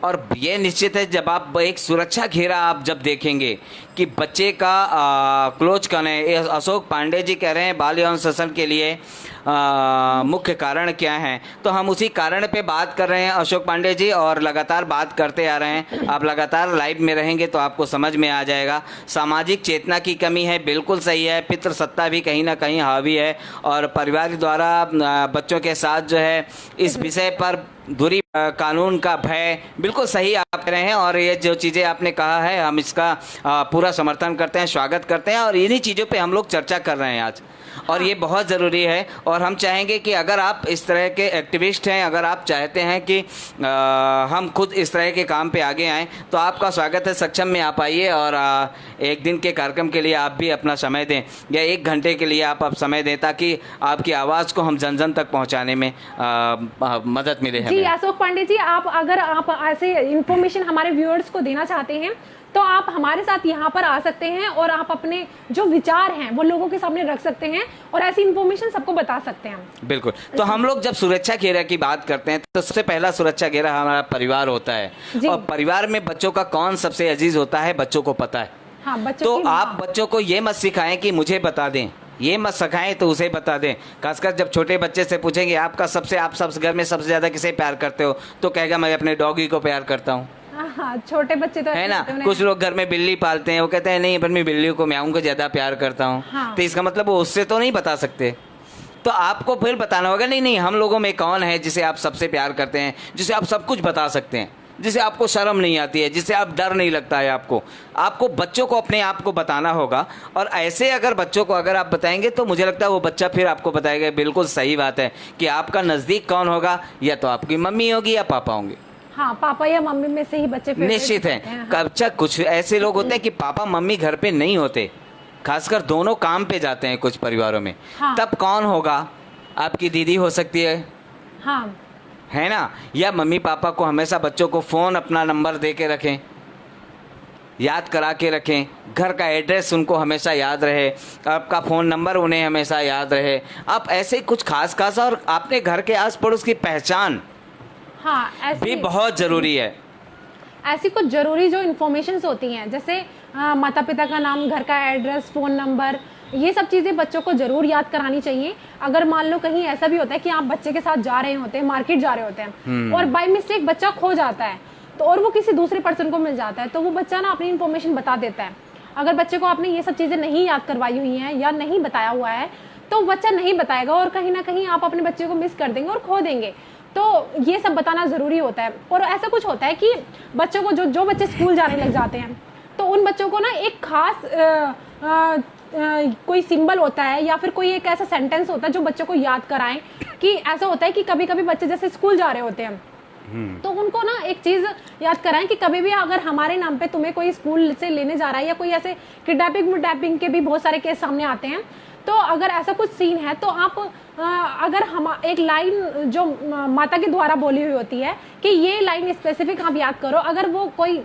और ये निश्चित है, जब आप एक सुरक्षा घेरा आप जब देखेंगे कि बच्चे का क्लोज कौन है। ये अशोक पांडे जी कह रहे हैं बाल यौन शोषण के लिए मुख्य कारण क्या हैं, तो हम उसी कारण पे बात कर रहे हैं अशोक पांडे जी, और लगातार बात करते आ रहे हैं। आप लगातार लाइव में रहेंगे तो आपको समझ में आ जाएगा। सामाजिक चेतना की कमी है, बिल्कुल सही है। पितृसत्ता भी कहीं ना कहीं हावी है, और परिवार द्वारा बच्चों के साथ जो है इस विषय पर दूरी, कानून का भय, बिल्कुल सही आप कह रहे हैं। और ये जो चीज़ें आपने कहा है हम इसका पूरा समर्थन करते हैं, स्वागत करते हैं, और इन्हीं चीज़ों पे हम लोग चर्चा कर रहे हैं आज, और ये बहुत ज़रूरी है। और हम चाहेंगे कि अगर आप इस तरह के एक्टिविस्ट हैं, अगर आप चाहते हैं कि हम खुद इस तरह के काम पे आगे आएँ, तो आपका स्वागत है। सक्षम में आप आइए और एक दिन के कार्यक्रम के लिए आप भी अपना समय दें, या 1 घंटे के लिए आप समय दें, ताकि आपकी आवाज़ को हम जन जन तक पहुँचाने में मदद मिले हमें। जी अशोक पांडे जी, अगर आप ऐसे इन्फॉर्मेशन हमारे व्यूअर्स को देना चाहते हैं तो आप हमारे साथ यहाँ पर आ सकते हैं, और आप अपने जो विचार हैं वो लोगों के सामने रख सकते हैं, और ऐसी इन्फॉर्मेशन सबको बता सकते हैं। बिल्कुल। तो हम लोग जब सुरक्षा घेरा की बात करते हैं तो सबसे पहला सुरक्षा घेरा हमारा परिवार होता है, और परिवार में बच्चों का कौन सबसे अजीज होता है बच्चों को पता है। हाँ, तो आप बच्चों को ये मत सिखाएं कि मुझे बता दें, ये मत सिखाएं तो उसे बता दें। खासकर जब छोटे बच्चे से पूछेंगे आप सब घर में सबसे ज्यादा किसे प्यार करते हो, तो कहेगा मैं अपने डॉगी को प्यार करता हूँ। हाँ, छोटे बच्चे तो है ना। कुछ लोग घर में बिल्ली पालते हैं, वो कहते हैं नहीं, पर मैं बिल्लियों को, म्याऊं को ज्यादा प्यार करता हूँ। हाँ। तो इसका मतलब वो उससे तो नहीं बता सकते, तो आपको फिर बताना होगा नहीं हम लोगों में कौन है जिसे आप सबसे प्यार करते हैं, जिसे आप सब कुछ बता सकते हैं, जिसे आपको शर्म नहीं आती है, जिसे आप डर नहीं लगता है आपको बच्चों को अपने आप को बताना होगा। और ऐसे अगर बच्चों को अगर आप बताएंगे तो मुझे लगता है वो बच्चा फिर आपको बताएगा। बिल्कुल सही बात है कि आपका नज़दीक कौन होगा, या तो आपकी मम्मी होगी या पापा होंगे। हाँ, पापा या मम्मी में से ही बच्चे निश्चित है। अच्छा, कुछ ऐसे लोग होते हैं कि पापा मम्मी घर पे नहीं होते, खासकर दोनों काम पे जाते हैं कुछ परिवारों में। हाँ। तब कौन होगा? आपकी दीदी हो सकती है। हाँ, है ना। या मम्मी पापा को हमेशा बच्चों को फ़ोन अपना नंबर दे के रखें, याद करा के रखें, घर का एड्रेस उनको हमेशा याद रहे, आपका फ़ोन नंबर उन्हें हमेशा याद रहे। आप ऐसे कुछ खास और अपने घर के आस पड़ोस की पहचान भी बहुत ज़रूरी है। ऐसी कुछ ज़रूरी जो इन्फॉर्मेशंस होती हैं, जैसे माता पिता का नाम, घर का एड्रेस, फ़ोन नंबर, ये सब चीज़ें बच्चों को ज़रूर याद करानी चाहिए। अगर मान लो कहीं ऐसा भी होता है कि आप बच्चे के साथ जा रहे होते हैं, मार्केट जा रहे होते हैं, और बाय मिस्टेक बच्चा खो जाता है, तो और वो किसी दूसरे पर्सन को मिल जाता है, तो वो बच्चा ना अपनी इन्फॉर्मेशन बता देता है। अगर बच्चे को आपने ये सब चीज़ें नहीं याद करवाई हुई हैं या नहीं बताया हुआ है, तो बच्चा नहीं बताएगा, और कहीं ना कहीं आप अपने बच्चे को मिस कर देंगे और खो देंगे। तो ये सब बताना ज़रूरी होता है। और ऐसा कुछ होता है कि बच्चों को जो बच्चे स्कूल जाने लग जाते हैं, तो उन बच्चों को ना एक खास कोई सिंबल होता है, या फिर कोई एक ऐसा सेंटेंस होता है जो बच्चों को याद कराएं। कि ऐसा होता है कि कभी कभी बच्चे जैसे स्कूल जा रहे होते हैं, तो उनको ना एक चीज़ याद कराएं कि कभी भी अगर हमारे नाम पे तुम्हें कोई स्कूल से लेने जा रहा है, या कोई ऐसे किडनैपिंग के भी बहुत सारे केस सामने आते हैं, तो अगर ऐसा कुछ सीन है तो आप अगर हम एक लाइन जो माता के द्वारा बोली हुई होती है कि ये लाइन स्पेसिफिक आप याद करो, अगर वो कोई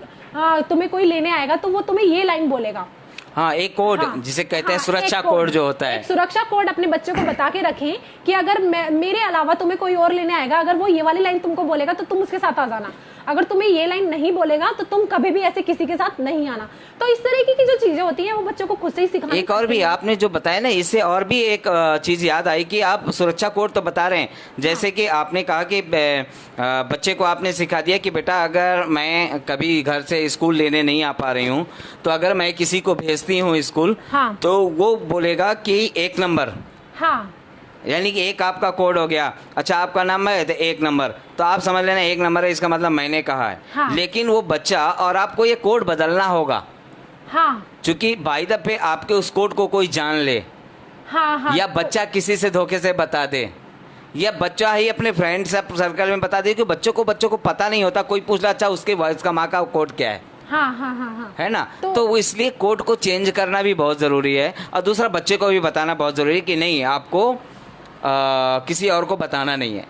तुम्हें कोई लेने आएगा तो वो तुम्हें ये लाइन बोलेगा। हाँ, एक कोड, हाँ, जिसे कहते हैं सुरक्षा कोड जो होता है। सुरक्षा कोड अपने बच्चों को बता के रखें कि अगर मेरे अलावा तुम्हें कोई और लेने आएगा, अगर वो ये वाली लाइन तुमको बोलेगा तो तुम उसके साथ आ जाना, अगर तुम्हें ये लाइन नहीं बोलेगा तो तुम कभी भी ऐसे किसी के साथ नहीं आना। तो इस तरह की जो चीजें होती हैं वो बच्चों को खुद से ही सिखाना। एक और भी आपने जो बताया ना, इससे और भी एक चीज याद आई कि आप सुरक्षा कोड तो बता रहे हैं, जैसे कि आपने कहा कि बच्चे को आपने सिखा दिया कि बेटा अगर मैं कभी घर से स्कूल लेने नहीं आ पा रही हूँ, तो अगर मैं किसी को भेजती हूँ स्कूल, हाँ, तो वो बोलेगा कि 1 नंबर, हाँ, यानी कि एक आपका कोड हो गया। अच्छा, आपका नंबर है तो 1 नंबर, तो आप समझ लेना 1 नंबर है, इसका मतलब मैंने कहा है। हाँ। लेकिन वो बच्चा, और आपको ये कोड बदलना होगा, हाँ, क्योंकि बाय द वे आपके उस कोड को कोई जान ले, हाँ, हाँ, या बच्चा किसी से धोखे से बता दे, या बच्चा ही अपने फ्रेंड सर्कल में बता दे, कि बच्चों को पता नहीं होता, कोई पूछ रहा अच्छा उसका माँ का कोड क्या है। हाँ, हाँ, हाँ, हाँ। है ना। तो इसलिए कोड को चेंज करना भी बहुत ज़रूरी है, और दूसरा बच्चे को भी बताना बहुत ज़रूरी है कि नहीं, आपको किसी और को बताना नहीं है।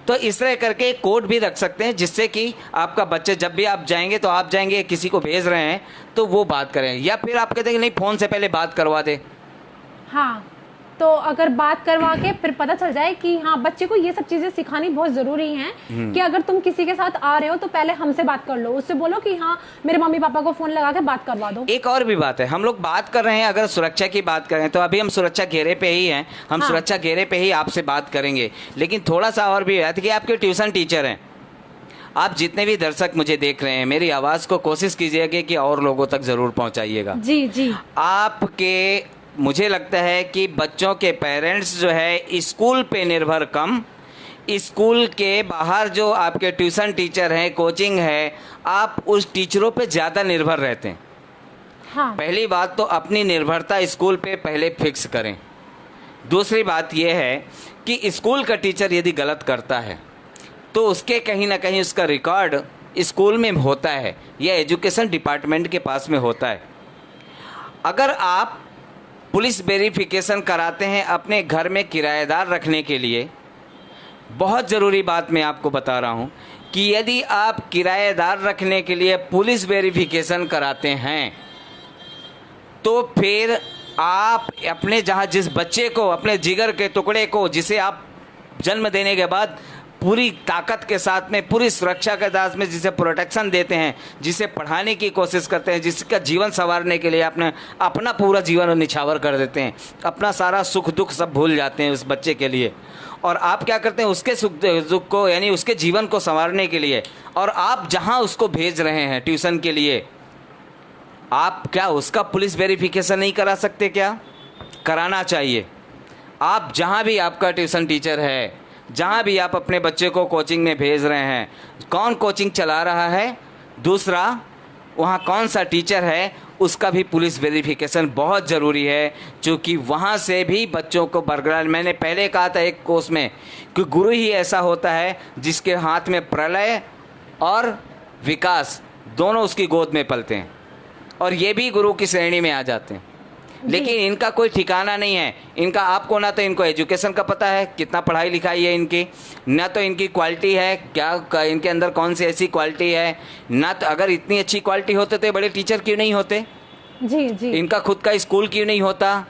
तो इस तरह करके एक कोड भी रख सकते हैं जिससे कि आपका बच्चे जब भी आप जाएंगे तो आप जाएंगे किसी को भेज रहे हैं तो वो बात करें, या फिर आप कहते हैं कि नहीं फ़ोन से पहले बात करवा दे। हाँ, तो अगर बात करवा के फिर पता चल जाए कि हाँ, बच्चे को ये सब चीजें सिखानी बहुत जरूरी हैं कि अगर तुम किसी के साथ आ रहे हो तो पहले हमसे बात कर लो, उससे बोलो कि हाँ मेरे मम्मी पापा को फोन लगा के बात करवा दो। एक और भी बात है, हम लोग बात कर रहे हैं अगर सुरक्षा की बात करें तो अभी हम सुरक्षा घेरे पे ही हैं, हम हाँ। सुरक्षा घेरे पे ही आपसे बात करेंगे, लेकिन थोड़ा सा और भी है कि आपके ट्यूशन टीचर हैं, आप जितने भी दर्शक मुझे देख रहे हैं मेरी आवाज़ को कोशिश कीजिएगा कि और लोगों तक ज़रूर पहुंचाइएगा। जी जी। आपके मुझे लगता है कि बच्चों के पेरेंट्स जो है स्कूल पे निर्भर कम, स्कूल के बाहर जो आपके ट्यूशन टीचर हैं, कोचिंग है, आप उस टीचरों पे ज़्यादा निर्भर रहते हैं। हाँ। पहली बात तो अपनी निर्भरता स्कूल पे पहले फिक्स करें। दूसरी बात यह है कि स्कूल का टीचर यदि गलत करता है तो उसके कहीं ना कहीं उसका रिकॉर्ड स्कूल में होता है या एजुकेशन डिपार्टमेंट के पास में होता है। अगर आप पुलिस वेरिफिकेशन कराते हैं अपने घर में किराएदार रखने के लिए, बहुत ज़रूरी बात मैं आपको बता रहा हूं कि यदि आप किराएदार रखने के लिए पुलिस वेरिफिकेशन कराते हैं तो फिर आप अपने जहां जिस बच्चे को, अपने जिगर के टुकड़े को, जिसे आप जन्म देने के बाद पूरी ताकत के साथ में, पूरी सुरक्षा के साथ में जिसे प्रोटेक्शन देते हैं, जिसे पढ़ाने की कोशिश करते हैं, जिसका जीवन संवारने के लिए अपना पूरा जीवन निछावर कर देते हैं, अपना सारा सुख दुख सब भूल जाते हैं उस बच्चे के लिए, और आप क्या करते हैं उसके सुख दुख को यानी उसके जीवन को संवारने के लिए, और आप जहां उसको भेज रहे हैं ट्यूशन के लिए, आप क्या उसका पुलिस वेरिफिकेशन नहीं करा सकते? क्या कराना चाहिए। आप जहां भी आपका ट्यूशन टीचर है, जहाँ भी आप अपने बच्चे को कोचिंग में भेज रहे हैं, कौन कोचिंग चला रहा है, दूसरा वहाँ कौन सा टीचर है, उसका भी पुलिस वेरिफिकेशन बहुत ज़रूरी है, क्योंकि वहाँ से भी बच्चों को बरकरार, मैंने पहले कहा था एक कोर्स में कि गुरु ही ऐसा होता है जिसके हाथ में प्रलय और विकास दोनों उसकी गोद में पलते हैं, और ये भी गुरु की श्रेणी में आ जाते हैं। लेकिन इनका कोई ठिकाना नहीं है, इनका आपको ना तो इनको एजुकेशन का पता है, कितना पढ़ाई लिखाई है इनकी, ना तो इनकी क्वालिटी है, क्या इनके अंदर कौन सी ऐसी क्वालिटी है, ना तो अगर इतनी अच्छी क्वालिटी होते तो बड़े टीचर क्यों नहीं होते, जी जी, इनका खुद का स्कूल क्यों नहीं होता।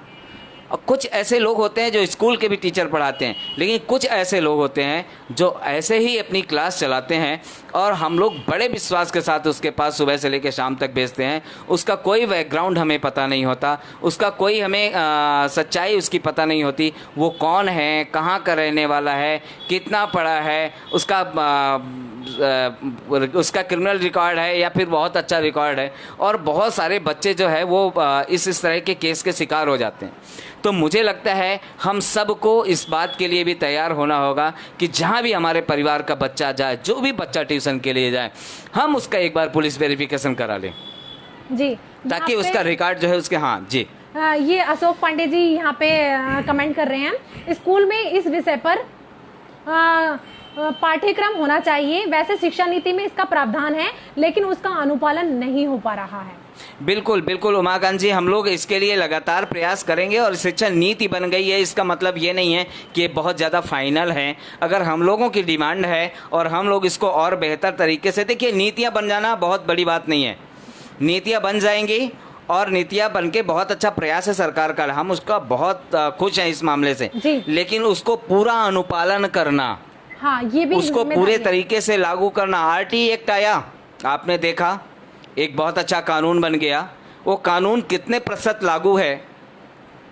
और कुछ ऐसे लोग होते हैं जो स्कूल के भी टीचर पढ़ाते हैं, लेकिन कुछ ऐसे लोग होते हैं जो ऐसे ही अपनी क्लास चलाते हैं और हम लोग बड़े विश्वास के साथ उसके पास सुबह से लेकर शाम तक भेजते हैं। उसका कोई बैकग्राउंड हमें पता नहीं होता, उसका कोई हमें सच्चाई उसकी पता नहीं होती, वो कौन है, कहाँ का रहने वाला है, कितना पढ़ा है, उसका क्रिमिनल रिकॉर्ड है या फिर बहुत अच्छा रिकॉर्ड है। और बहुत सारे बच्चे जो है वो इस तरह के केस के शिकार हो जाते हैं। तो मुझे लगता है हम सबको इस बात के लिए भी तैयार होना होगा कि जहाँ भी हमारे परिवार का बच्चा जाए, जो भी बच्चा ट्यूशन के लिए जाए, हम उसका एक बार पुलिस वेरिफिकेशन करा लें जी, ताकि उसका रिकॉर्ड जो है उसके। हाँ जी, ये अशोक पांडे जी यहाँ पे कमेंट कर रहे हैं, स्कूल में इस विषय पर पाठ्यक्रम होना चाहिए, वैसे शिक्षा नीति में इसका प्रावधान है लेकिन उसका अनुपालन नहीं हो पा रहा है। बिल्कुल बिल्कुल उमाकांत जी, हम लोग इसके लिए लगातार प्रयास करेंगे और शिक्षा नीति बन गई है, इसका मतलब ये नहीं है कि ये बहुत ज़्यादा फाइनल है। अगर हम लोगों की डिमांड है और हम लोग इसको और बेहतर तरीके से, देखिए नीतियाँ बन जाना बहुत बड़ी बात नहीं है, नीतियाँ बन जाएंगी और नीतियाँ बन के बहुत अच्छा प्रयास है सरकार का, हम उसका बहुत खुश हैं इस मामले से, लेकिन उसको पूरा अनुपालन करना, हाँ, ये भी उसको पूरे तरीके से लागू करना। आरटी एक्ट आया, आपने देखा, एक बहुत अच्छा कानून बन गया, वो कानून कितने प्रतिशत लागू है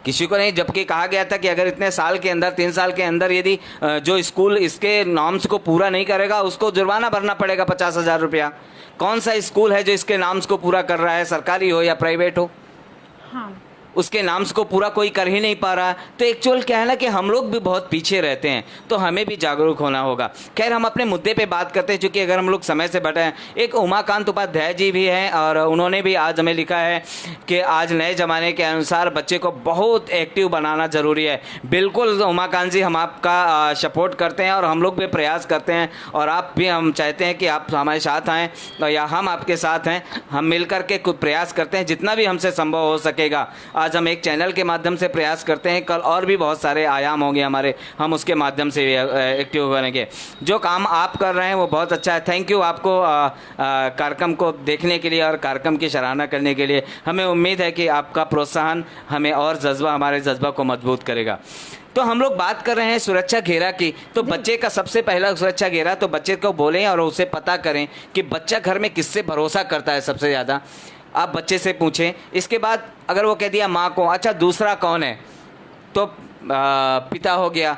किसी को नहीं, जबकि कहा गया था कि अगर इतने साल के अंदर, 3 साल के अंदर यदि जो स्कूल इसके नॉर्म्स को पूरा नहीं करेगा उसको जुर्माना भरना पड़ेगा 50,000 रुपया। कौन सा स्कूल है जो इसके नॉर्म्स को पूरा कर रहा है, सरकारी हो या प्राइवेट हो? हाँ, उसके नाम्स को पूरा कोई कर ही नहीं पा रहा। तो एक्चुअल क्या है ना कि हम लोग भी बहुत पीछे रहते हैं, तो हमें भी जागरूक होना होगा। खैर, हम अपने मुद्दे पे बात करते हैं, क्योंकि अगर हम लोग समय से बटे हैं। एक उमाकांत उपाध्याय जी भी हैं और उन्होंने भी आज हमें लिखा है कि आज नए ज़माने के अनुसार बच्चे को बहुत एक्टिव बनाना ज़रूरी है। बिल्कुल उमाकांत जी, हम आपका सपोर्ट करते हैं और हम लोग भी प्रयास करते हैं, और आप भी, हम चाहते हैं कि आप हमारे साथ आएँ या हम आपके साथ हैं, हम मिल कर के कुछ प्रयास करते हैं जितना भी हमसे संभव हो सकेगा। आज हम एक चैनल के माध्यम से प्रयास करते हैं, कल और भी बहुत सारे आयाम होंगे हमारे, हम उसके माध्यम से एक्टिव बनेंगे। जो काम आप कर रहे हैं वो बहुत अच्छा है। थैंक यू आपको कार्यक्रम को देखने के लिए और कार्यक्रम की सराहना करने के लिए। हमें उम्मीद है कि आपका प्रोत्साहन हमें और जज्बा, हमारे जज्बा को मजबूत करेगा। तो हम लोग बात कर रहे हैं सुरक्षा घेरा की। तो बच्चे का सबसे पहला सुरक्षा घेरा, तो बच्चे को बोलें और उसे पता करें कि बच्चा घर में किससे भरोसा करता है सबसे ज़्यादा। आप बच्चे से पूछें। इसके बाद अगर वो कह दिया माँ को, अच्छा दूसरा कौन है, तो पिता हो गया,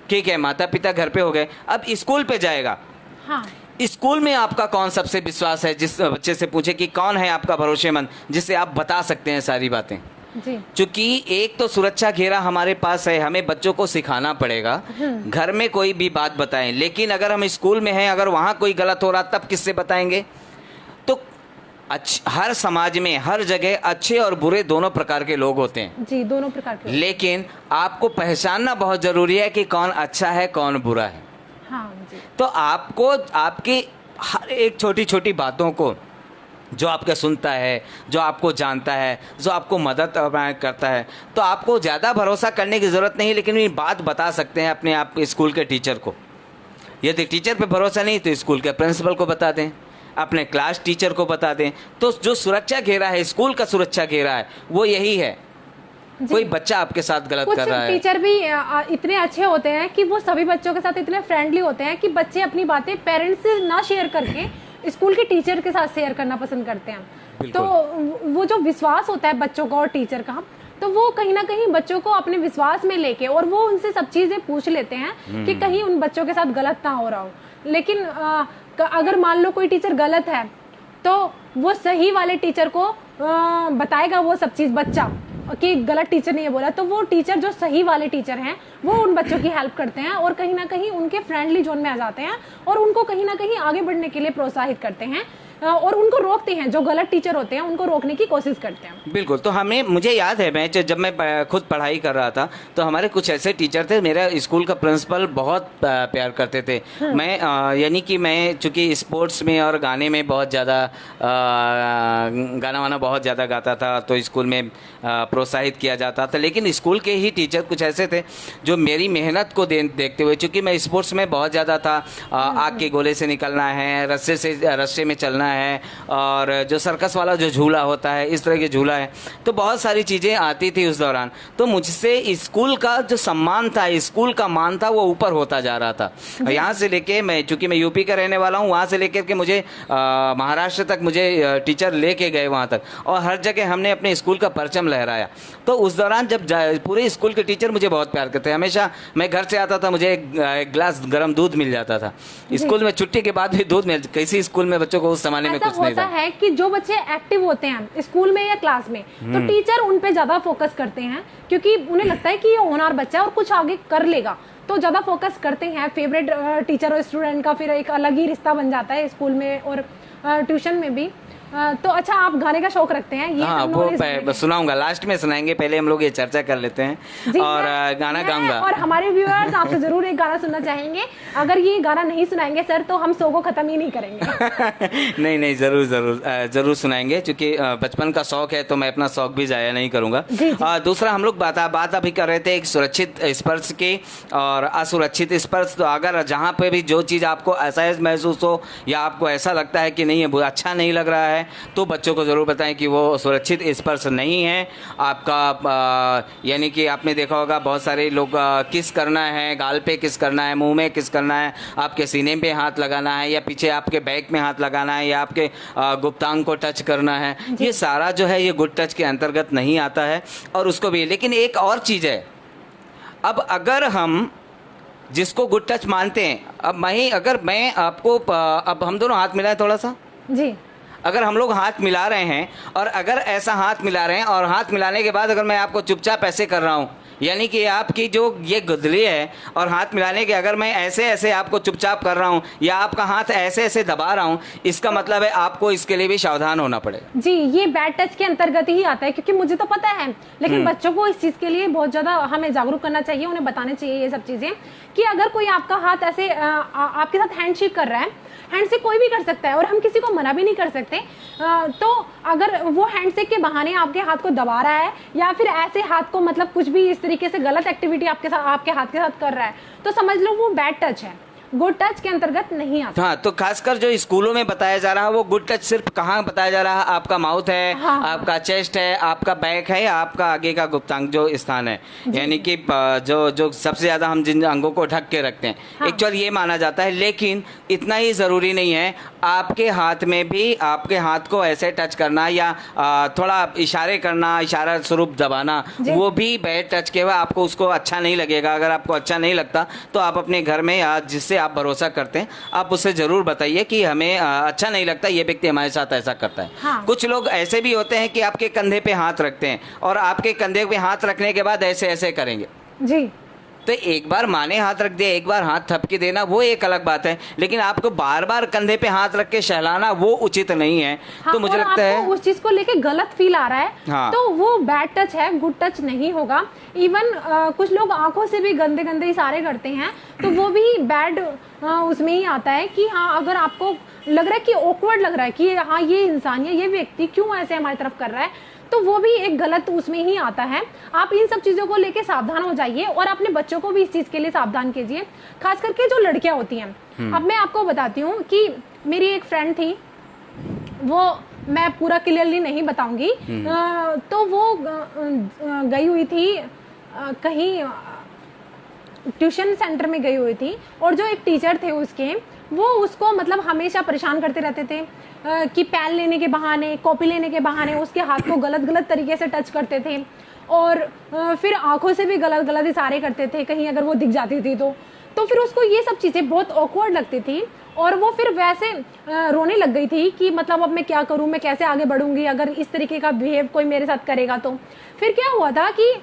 ठीक है, माता पिता घर पे हो गए। अब स्कूल पे जाएगा। हाँ। स्कूल में आपका कौन सबसे विश्वास है, जिस बच्चे से पूछे कि कौन है आपका भरोसेमंद, जिससे आप बता सकते हैं सारी बातें। चूंकि एक तो सुरक्षा घेरा हमारे पास है, हमें बच्चों को सिखाना पड़ेगा घर में कोई भी बात बताएं, लेकिन अगर हम स्कूल में हैं, अगर वहाँ कोई गलत हो रहा तब किससे बताएंगे। तो हर समाज में हर जगह अच्छे और बुरे दोनों प्रकार के लोग होते हैं जी, दोनों प्रकार के। लेकिन आपको पहचानना बहुत जरूरी है कि कौन अच्छा है कौन बुरा है। हाँ जी। तो आपको आपकी हर एक छोटी छोटी बातों को, जो आपका सुनता है, जो आपको जानता है, जो आपको मदद करता है, तो आपको ज़्यादा भरोसा करने की ज़रूरत नहीं, लेकिन ये बात बता सकते हैं अपने आप स्कूल के टीचर को। यदि टीचर पे भरोसा नहीं तो स्कूल के प्रिंसिपल को बता दें, अपने क्लास टीचर को बता दें। तो जो सुरक्षा घेरा है, स्कूल का सुरक्षा घेरा है, वो यही है। कोई बच्चा आपके साथ गलत कर रहा है, टीचर भी इतने अच्छे होते हैं कि वो सभी बच्चों के साथ इतने फ्रेंडली होते हैं कि बच्चे अपनी बातें पेरेंट्स से ना शेयर करके स्कूल के टीचर के साथ शेयर करना पसंद करते हैं। तो वो जो विश्वास होता है बच्चों का और टीचर का, तो वो कहीं ना कहीं बच्चों को अपने विश्वास में लेके, और वो उनसे सब चीजें पूछ लेते हैं कि कहीं उन बच्चों के साथ गलत ना हो रहा हो। लेकिन अगर मान लो कोई टीचर गलत है, तो वो सही वाले टीचर को बताएगा वो सब चीज, बच्चा कि गलत टीचर ने ये बोला, तो वो टीचर जो सही वाले टीचर हैं वो उन बच्चों की हेल्प करते हैं और कहीं ना कहीं उनके फ्रेंडली जोन में आ जाते हैं और उनको कहीं ना कहीं आगे बढ़ने के लिए प्रोत्साहित करते हैं और उनको रोकते हैं। जो गलत टीचर होते हैं उनको रोकने की कोशिश करते हैं। बिल्कुल। तो मुझे याद है, जब मैं खुद पढ़ाई कर रहा था तो हमारे कुछ ऐसे टीचर थे, मेरा स्कूल का प्रिंसिपल बहुत प्यार करते थे। मैं यानी कि मैं चूँकि स्पोर्ट्स में और गाने में बहुत ज़्यादा गाना वाना बहुत ज़्यादा गाता था, तो स्कूल में प्रोत्साहित किया जाता था। लेकिन स्कूल के ही टीचर कुछ ऐसे थे जो मेरी मेहनत को देखते हुए, चूँकि मैं स्पोर्ट्स में बहुत ज़्यादा था, आग के गोले से निकलना है, रस्से में चलना है, और जो सर्कस वाला जो झूला होता है, इस तरह के झूला है, तो बहुत सारी चीज़ें आती थी उस दौरान। तो मुझसे स्कूल का जो सम्मान था, स्कूल का मान था, वो ऊपर होता जा रहा था। यहाँ से लेके चूँकि मैं यूपी का रहने वाला हूँ, वहाँ से लेकर के मुझे महाराष्ट्र तक मुझे टीचर लेके गए वहाँ तक, और हर जगह हमने अपने स्कूल का परचम लहराया। तो उस दौरान जब पूरे स्कूल के टीचर मुझे बहुत प्यार करते, हमेशा मैं घर से आता था, मुझे एक गिलास गर्म दूध मिल जाता था। स्कूल में छुट्टी के बाद भी दूध मिल, किसी स्कूल में बच्चों को उस समय में कुछ नहीं था। है कि जो बच्चे एक्टिव होते हैं स्कूल में या क्लास में, तो टीचर उन पे ज्यादा फोकस करते हैं, क्योंकि उन्हें लगता है कि ये होनहार बच्चा है और कुछ आगे कर लेगा, तो ज्यादा फोकस करते हैं। फेवरेट टीचर और स्टूडेंट का फिर एक अलग ही रिश्ता बन जाता है स्कूल में और ट्यूशन में भी। तो अच्छा, आप गाने का शौक रखते हैं? ये हाँ, वो सुनाऊंगा, लास्ट में सुनाएंगे, पहले हम लोग ये चर्चा कर लेते हैं और गाना गाऊंगा। और हमारे व्यूअर्स आपसे जरूर एक गाना सुनना चाहेंगे। अगर ये गाना नहीं सुनाएंगे सर, तो हम शो को खत्म ही नहीं करेंगे। नहीं, जरूर सुनाएंगे, क्योंकि बचपन का शौक है, तो मैं अपना शौक भी जाया नहीं करूंगा। दूसरा, हम लोग बात अभी कर रहे थे एक सुरक्षित स्पर्श की और असुरक्षित स्पर्श। तो अगर जहाँ पे भी जो चीज़ आपको असहज महसूस हो या आपको ऐसा लगता है कि नहीं है, अच्छा नहीं लग रहा है, तो बच्चों को ज़रूर बताएं कि वो सुरक्षित स्पर्श नहीं है आपका। यानी कि आपने देखा होगा बहुत सारे लोग किस करना है, गाल पे किस करना है, मुंह में किस करना है, आपके सीने पे हाथ लगाना है, या पीछे आपके बैक में हाथ लगाना है, या आपके गुप्तांग को टच करना है। ये सारा जो है ये गुड टच के अंतर्गत नहीं आता है, और उसको भी। लेकिन एक और चीज़ है, अब अगर हम जिसको गुड टच मानते हैं, अब मैं आपको, अब हम दोनों हाथ मिलाएं थोड़ा सा जी। अगर हम लोग हाथ मिला रहे हैं, और अगर ऐसा हाथ मिला रहे हैं और हाथ मिलाने के बाद अगर मैं आपको चुपचाप ऐसे कर रहा हूँ यानी कि आपकी जो ये गुदली है और हाथ मिलाने के, अगर मैं ऐसे ऐसे आपको चुपचाप कर रहा हूँ या आपका हाथ ऐसे ऐसे दबा रहा हूँ, इसका मतलब है आपको इसके लिए भी सावधान होना पड़ेगा। जी, ये बैड टच के अंतर्गत ही आता है, क्योंकि मुझे तो पता है, लेकिन बच्चों को इस चीज के लिए बहुत ज्यादा हमें जागरूक करना चाहिए, उन्हें बताने चाहिए ये सब चीजें, कि अगर कोई आपका हाथ ऐसे आपके साथ हैंडशेक कर रहा है, हैंडशेक कोई भी कर सकता है और हम किसी को मना भी नहीं कर सकते, तो अगर वो हैंडशेक के बहाने आपके हाथ को दबा रहा है या फिर ऐसे हाथ को मतलब कुछ भी इस तरीके से गलत एक्टिविटी आपके हाथ के साथ कर रहा है, तो समझ लो वो बैड टच है, गुड टच के अंतर्गत नहीं आता। हाँ, तो खासकर जो स्कूलों में बताया जा रहा है वो गुड टच सिर्फ कहाँ बताया जा रहा है? आपका माउथ है, हाँ, आपका चेस्ट है, आपका बैक है, या आपका आगे का गुप्तांग जो स्थान है, यानी कि जो सबसे ज्यादा हम जिन अंगों को ढक के रखते हैं, हाँ। एक्चुअल ये माना जाता है। लेकिन इतना ही जरूरी नहीं है, आपके हाथ में भी आपके हाथ को ऐसे टच करना या थोड़ा इशारे करना, इशारा स्वरूप दबाना, वो भी बैड टच के, आपको उसको अच्छा नहीं लगेगा। अगर आपको अच्छा नहीं लगता तो आप अपने घर में या जिससे आप भरोसा करते हैं आप उससे जरूर बताइए कि हमें अच्छा नहीं लगता, ये व्यक्ति हमारे साथ ऐसा करता है। हाँ। कुछ लोग ऐसे भी होते हैं कि आपके कंधे पे हाथ रखते हैं और आपके कंधे पे हाथ रखने के बाद ऐसे ऐसे करेंगे। जी, तो एक बार माने हाथ रख दिया, एक बार हाथ थपकी देना वो एक अलग बात है, लेकिन आपको बार बार कंधे पे हाथ रख के सहलाना वो उचित नहीं है। हाँ, तो मुझे और लगता है उस चीज को लेके गलत फील आ रहा है, हाँ। तो वो बैड टच है, गुड टच नहीं होगा। इवन कुछ लोग आंखों से भी गंदे गंदे इशारे करते हैं, तो वो भी बैड उसमें ही आता है कि हाँ, अगर आपको लग रहा है कि ऑकवर्ड लग रहा है कि हाँ ये इंसान या ये व्यक्ति क्यों ऐसे हमारी तरफ कर रहा है, तो वो भी एक गलत उसमें ही आता है। आप इन सब चीजों को लेके सावधान हो जाइए और अपने बच्चों को भी इस चीज के लिए सावधान कीजिए, खास करके जो लड़कियां होती हैं। अब मैं आपको बताती हूँ कि मेरी एक फ्रेंड थी, वो मैं पूरा क्लियरली नहीं बताऊंगी, तो वो गई हुई थी कहीं ट्यूशन सेंटर में गई हुई थी, और जो एक टीचर थे उसके, वो उसको मतलब हमेशा परेशान करते रहते थे कि पेन लेने के बहाने, कॉपी लेने के बहाने उसके हाथ को गलत गलत तरीके से टच करते थे, और फिर आंखों से भी गलत गलत इशारे करते थे कहीं अगर वो दिख जाती थी तो फिर उसको ये सब चीज़ें बहुत ऑकवर्ड लगती थी, और वो फिर वैसे रोने लग गई थी कि मतलब अब मैं क्या करूं, मैं कैसे आगे बढ़ूंगी अगर इस तरीके का बिहेव कोई मेरे साथ करेगा तो। फिर क्या हुआ था कि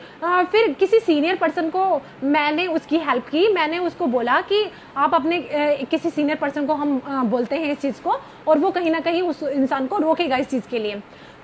फिर किसी सीनियर पर्सन को मैंने उसकी हेल्प की, मैंने उसको बोला कि आप अपने किसी सीनियर पर्सन को हम बोलते हैं इस चीज़ को, और वो कहीं ना कहीं उस इंसान को रोकेगा इस चीज़ के लिए।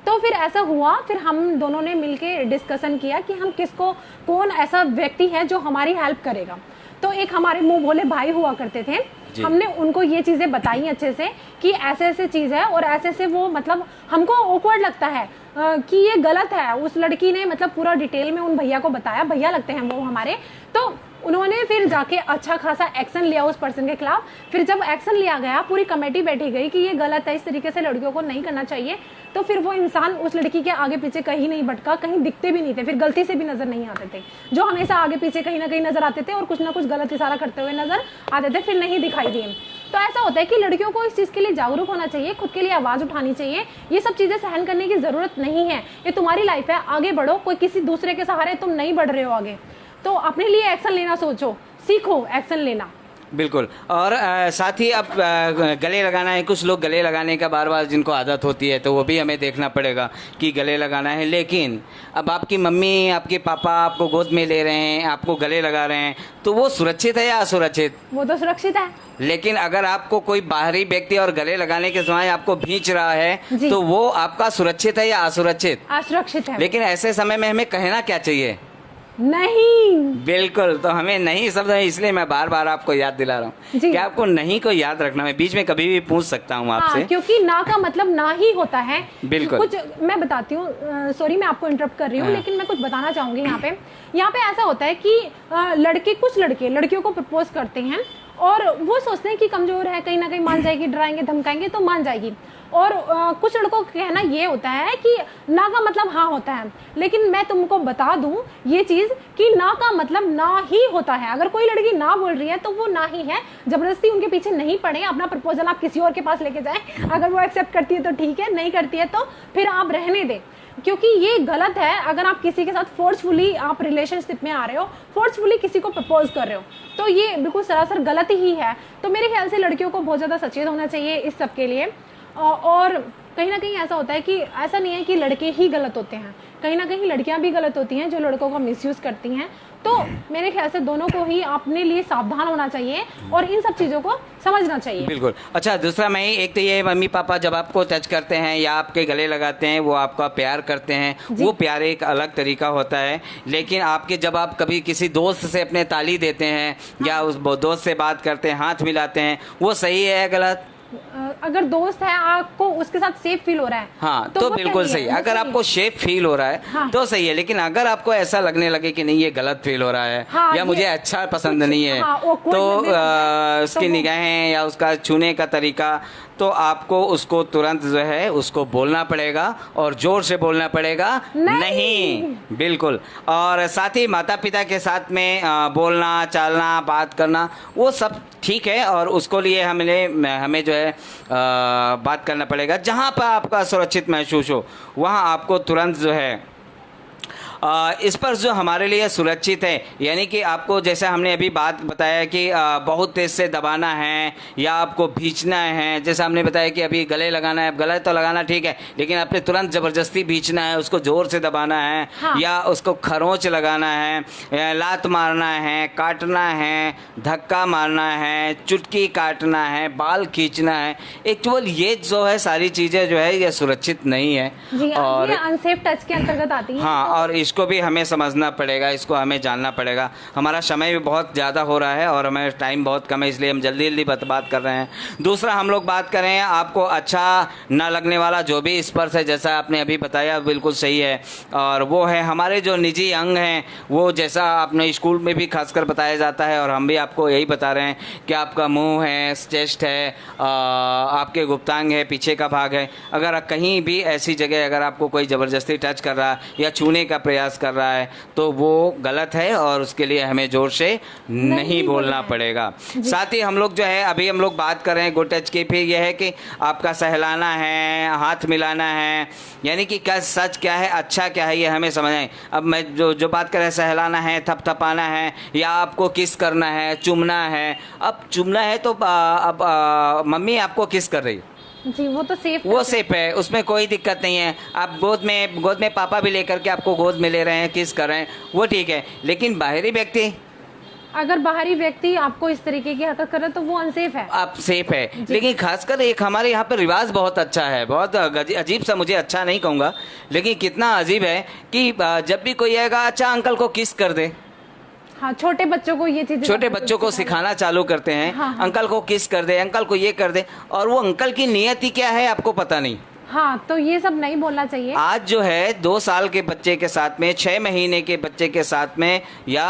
तो फिर ऐसा हुआ, फिर हम दोनों ने मिलके डिस्कशन किया कि हम किसको, कौन ऐसा व्यक्ति है जो हमारी हेल्प करेगा। तो एक हमारे मुंह भोले भाई हुआ करते थे, हमने उनको ये चीजें बताई अच्छे से कि ऐसे ऐसे चीज है, और ऐसे ऐसे वो मतलब हमको ऑकवर्ड लगता है कि ये गलत है। उस लड़की ने मतलब पूरा डिटेल में उन भैया को बताया, भैया लगते हैं वो हमारे, तो उन्होंने फिर जाके अच्छा खासा एक्शन लिया उस पर्सन के खिलाफ। फिर जब एक्शन लिया गया, पूरी कमेटी बैठी गई कि ये गलत है, इस तरीके से लड़कियों को नहीं करना चाहिए, तो फिर वो इंसान उस लड़की के आगे पीछे कहीं नहीं भटका, कहीं दिखते भी नहीं थे, फिर गलती से भी नजर नहीं आते थे। जो हमेशा आगे पीछे कहीं ना कहीं नजर आते थे और कुछ ना कुछ गलत इशारा करते हुए नजर आते थे, फिर नहीं दिखाई दिए। तो ऐसा होता है कि लड़कियों को इस चीज के लिए जागरूक होना चाहिए, खुद के लिए आवाज उठानी चाहिए। ये सब चीजें सहन करने की जरूरत नहीं है, ये तुम्हारी लाइफ है, आगे बढ़ो, कोई किसी दूसरे के सहारे तुम नहीं बढ़ रहे हो आगे, तो अपने लिए एक्शन लेना सोचो, सीखो एक्शन लेना। बिल्कुल। और साथ ही अब गले लगाना है, कुछ लोग गले लगाने का बार बार जिनको आदत होती है, तो वो भी हमें देखना पड़ेगा कि गले लगाना है। लेकिन अब आपकी मम्मी, आपके पापा आपको गोद में ले रहे हैं, आपको गले लगा रहे हैं, तो वो सुरक्षित है या असुरक्षित? वो तो सुरक्षित है। लेकिन अगर आपको कोई बाहरी व्यक्ति और गले लगाने के समय आपको खींच रहा है, तो वो आपका सुरक्षित है या असुरक्षित? असुरक्षित है। लेकिन ऐसे समय में हमें कहना क्या चाहिए? नहीं। बिल्कुल। तो हमें नहीं शब्द है, इसलिए मैं बार बार आपको याद दिला रहा हूँ कि आपको नहीं को याद रखना। मैं बीच में कभी भी पूछ सकता हूँ आपसे। हाँ, क्योंकि ना का मतलब ना ही होता है। बिल्कुल। कुछ मैं बताती हूँ, सॉरी मैं आपको इंटरप्ट कर रही हूँ, लेकिन मैं कुछ बताना चाहूंगी यहाँ पे ऐसा होता है कि कुछ लड़के लड़कियों को प्रपोज करते हैं और वो सोचते हैं कि कमजोर है, कहीं ना कहीं मान जाएगी, डराएंगे धमकाएंगे तो मान जाएगी। और कुछ लड़कों का कहना ये होता है कि ना का मतलब हाँ होता है, लेकिन मैं तुमको बता दूं ये चीज कि ना का मतलब ना ही होता है। अगर कोई लड़की ना बोल रही है तो वो ना ही है, जबरदस्ती उनके पीछे नहीं पड़े। अपना प्रपोजल आप किसी और के पास लेके जाएं, अगर वो एक्सेप्ट करती है तो ठीक है, नहीं करती है तो फिर आप रहने दें, क्योंकि ये गलत है। अगर आप किसी के साथ फोर्सफुली आप रिलेशनशिप में आ रहे हो, फोर्सफुली किसी को प्रपोज कर रहे हो, तो ये बिल्कुल सरासर गलत ही है। तो मेरे ख्याल से लड़कियों को बहुत ज्यादा सचेत होना चाहिए इस सब के लिए। और कहीं ना कहीं ऐसा होता है कि ऐसा नहीं है कि लड़के ही गलत होते हैं, कहीं ना कहीं लड़कियां भी गलत होती हैं जो लड़कों का मिसयूज करती हैं। तो मेरे ख्याल से दोनों को ही अपने लिए सावधान होना चाहिए और इन सब चीज़ों को समझना चाहिए। बिल्कुल। अच्छा, दूसरा मैं एक तो ये मम्मी पापा जब आपको टच करते हैं या आपके गले लगाते हैं, वो आपका प्यार करते हैं, वो प्यार एक अलग तरीका होता है। लेकिन आपके जब आप कभी किसी दोस्त से अपने ताली देते हैं या उस दोस्त से बात करते हैं, हाथ मिलाते हैं, वो सही है या गलत? अगर दोस्त है आपको उसके साथ सेफ फील हो रहा है, हाँ, तो बिल्कुल सही। अगर आपको सेफ फील हो रहा है हाँ, तो सही है। लेकिन अगर आपको ऐसा लगने लगे कि नहीं ये गलत फील हो रहा है हाँ, या मुझे अच्छा पसंद नहीं है, हाँ, तो उसकी निगाहें या उसका छूने का तरीका, तो आपको उसको तुरंत जो है उसको बोलना पड़ेगा और जोर से बोलना पड़ेगा नहीं। बिल्कुल। और साथ ही माता पिता के साथ में बोलना चालना बात करना वो सब ठीक है, और उसको लिए हमें जो है बात करना पड़ेगा। जहाँ पर आपका सुरक्षित महसूस हो वहाँ आपको तुरंत जो है इस पर जो हमारे लिए सुरक्षित है, यानी कि आपको जैसे हमने अभी बात बताया कि बहुत तेज़ से दबाना है या आपको भींचना है। जैसे हमने बताया कि अभी गले लगाना है, गले तो लगाना ठीक है, लेकिन आपने तुरंत ज़बरदस्ती भींचना है, उसको ज़ोर से दबाना है हाँ। या उसको खरोंच लगाना है, लात मारना है, काटना है, धक्का मारना है, चुटकी काटना है, बाल खींचना है। एक्चुअल ये जो है सारी चीज़ें जो है ये सुरक्षित नहीं है और ये अनसेफ टच के अंतर्गत आती है। हाँ, और इसको भी हमें समझना पड़ेगा, इसको हमें जानना पड़ेगा। हमारा समय भी बहुत ज़्यादा हो रहा है और हमें टाइम बहुत कम है, इसलिए हम जल्दी जल्दी बात कर रहे हैं। दूसरा हम लोग बात करें आपको अच्छा ना लगने वाला जो भी स्पर्श है, जैसा आपने अभी बताया बिल्कुल सही है, और वो है हमारे जो निजी अंग हैं, वो जैसा आपने स्कूल में भी खासकर बताया जाता है और हम भी आपको यही बता रहे हैं कि आपका मुँह है, चेस्ट है, आपके गुप्तांग है, पीछे का भाग है। अगर कहीं भी ऐसी जगह अगर आपको कोई ज़बरदस्ती टच कर रहा है या छूने का प्रयास कर रहा है तो वो गलत है और उसके लिए हमें जोर से नहीं बोलना पड़ेगा। साथ ही हम लोग जो है अभी हम लोग बात कर रहे हैं गुड टच की, फिर यह है कि आपका सहलाना है, हाथ मिलाना है, यानी कि क्या सच क्या है, अच्छा क्या है, ये हमें समझना है। अब मैं जो बात कर रहे हैं, सहलाना है, थपथपाना है या आपको किस करना है, चूमना है। अब चूमना है तो अब मम्मी आपको किस कर रही है जी, वो तो सेफ है, उसमें कोई दिक्कत नहीं है। आप गोद में पापा भी लेकर के आपको गोद में ले रहे हैं, किस कर रहे हैं, वो ठीक है। लेकिन बाहरी व्यक्ति, अगर बाहरी व्यक्ति आपको इस तरीके की हरकत करे तो वो अनसेफ है। आप सेफ है। लेकिन खासकर एक हमारे यहाँ पे रिवाज बहुत अच्छा है, बहुत अजीब सा, मुझे अच्छा नहीं कहूँगा लेकिन कितना अजीब है कि जब भी कोई आएगा अच्छा अंकल को किस कर दे। हाँ, छोटे बच्चों को ये चीज़, छोटे बच्चों को सिखाना चालू करते हैं। हाँ। अंकल को किस कर दे, अंकल को ये कर दे, और वो अंकल की नियति क्या है आपको पता नहीं। हाँ, तो ये सब नहीं बोलना चाहिए। आज जो है 2 साल के बच्चे के साथ में, 6 महीने के बच्चे के साथ में या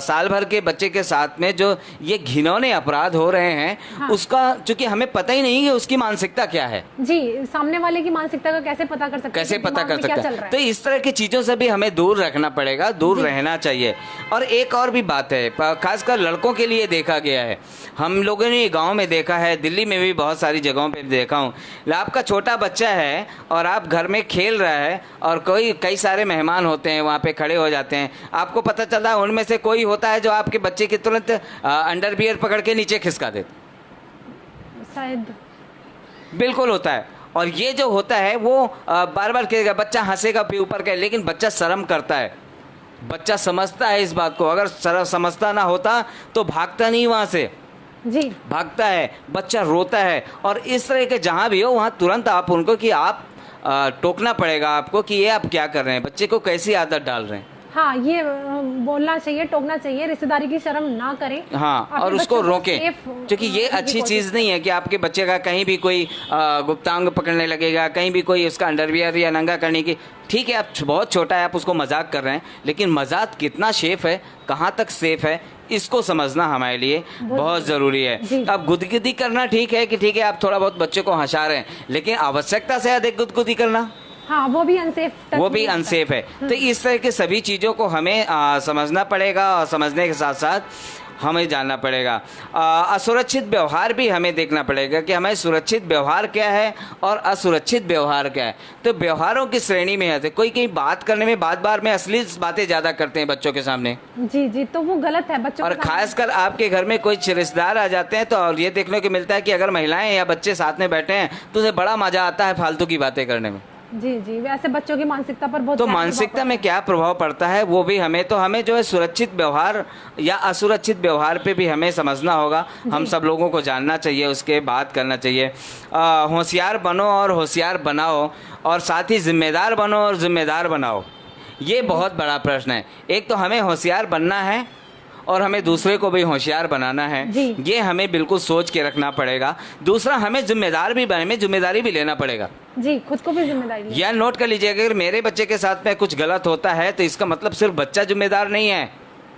साल भर के बच्चे के साथ में जो ये घिनौने अपराध हो रहे हैं, हाँ। उसका चूंकि हमें पता ही नहीं है उसकी मानसिकता क्या है। जी, सामने वाले की मानसिकता का कैसे पता कर सकते, कैसे पता कर सकते हैं? तो इस तरह की चीजों से भी हमें दूर रखना पड़ेगा, दूर रहना चाहिए। और एक और भी बात है, खासकर लड़कों के लिए देखा गया है, हम लोगों ने गाँव में देखा है, दिल्ली में भी बहुत सारी जगहों पर देखा हूँ। आपका छोटा बच्चा है और आप घर में खेल रहा है और कई सारे मेहमान होते हैं वहाँ पे खड़े हो जाते हैं, आपको पता चलता है उनमें से कोई होता है जो आपके बच्चे की तुरंत अंडरवियर पकड़ के नीचे खिसका देता, शायद बिल्कुल होता है। और ये जो होता है वो बार बार कहेगा, बच्चा हंसेगा भी ऊपर के, लेकिन बच्चा शर्म करता है, बच्चा समझता है इस बात को। अगर समझता ना होता तो भागता नहीं वहाँ से, जी, भागता है, बच्चा रोता है। और इस तरह के जहाँ भी हो वहाँ तुरंत आप उनको कि आप टोकना पड़ेगा आपको कि ये आप क्या कर रहे हैं, बच्चे को कैसी आदत डाल रहे हैं। हाँ, ये बोलना चाहिए, टोकना चाहिए, रिश्तेदारी की शर्म ना करें। हाँ, और उसको रोकें, क्योंकि ये अच्छी चीज़ नहीं है कि आपके बच्चे का कहीं भी कोई गुप्तांग पकड़ने लगेगा, कहीं भी कोई उसका अंडरवियर या नंगा करने की। ठीक है, आप बहुत छोटा है, आप उसको मजाक कर रहे हैं, लेकिन मजाक कितना सेफ है, कहाँ तक सेफ है, इसको समझना हमारे लिए बहुत ज़रूरी है। अब गुदगुदी करना ठीक है कि ठीक है आप थोड़ा बहुत बच्चे को हंसा रहे हैं, लेकिन आवश्यकता से अधिक गुदगुदी करना, हाँ, वो भी अनसेफ है। तो इस तरह के सभी चीज़ों को हमें समझना पड़ेगा और समझने के साथ साथ हमें जानना पड़ेगा। असुरक्षित व्यवहार भी हमें देखना पड़ेगा कि हमें सुरक्षित व्यवहार क्या है और असुरक्षित व्यवहार क्या है। तो व्यवहारों की श्रेणी में है, कोई कहीं बात करने में बार में अश्लील बातें ज़्यादा करते हैं बच्चों के सामने, जी, तो वो गलत है बच्चों। और खासकर आपके घर में कोई रिश्तेदार आ जाते हैं तो और ये देखने को मिलता है कि अगर महिलाएं या बच्चे साथ में बैठे हैं तो उन्हें बड़ा मजा आता है फालतू की बातें करने में। जी जी, वैसे बच्चों की मानसिकता पर बहुत तो गहरा मानसिकता प्रभाव में पड़ता क्या प्रभाव पड़ता है वो भी हमें जो है सुरक्षित व्यवहार या असुरक्षित व्यवहार पे भी हमें समझना होगा। हम सब लोगों को जानना चाहिए, उसके बात करना चाहिए। होशियार बनो और होशियार बनाओ, और साथ ही जिम्मेदार बनो और जिम्मेदार बनाओ। ये बहुत बड़ा प्रश्न है। एक तो हमें होशियार बनना है और हमें दूसरे को भी होशियार बनाना है। जी। ये हमें बिल्कुल सोच के रखना पड़ेगा। दूसरा, हमें जिम्मेदारी भी लेना पड़ेगा। जी, खुद को भी जिम्मेदारी है। या नोट कर लीजिए, अगर मेरे बच्चे के साथ में कुछ गलत होता है तो इसका मतलब सिर्फ बच्चा जिम्मेदार नहीं है।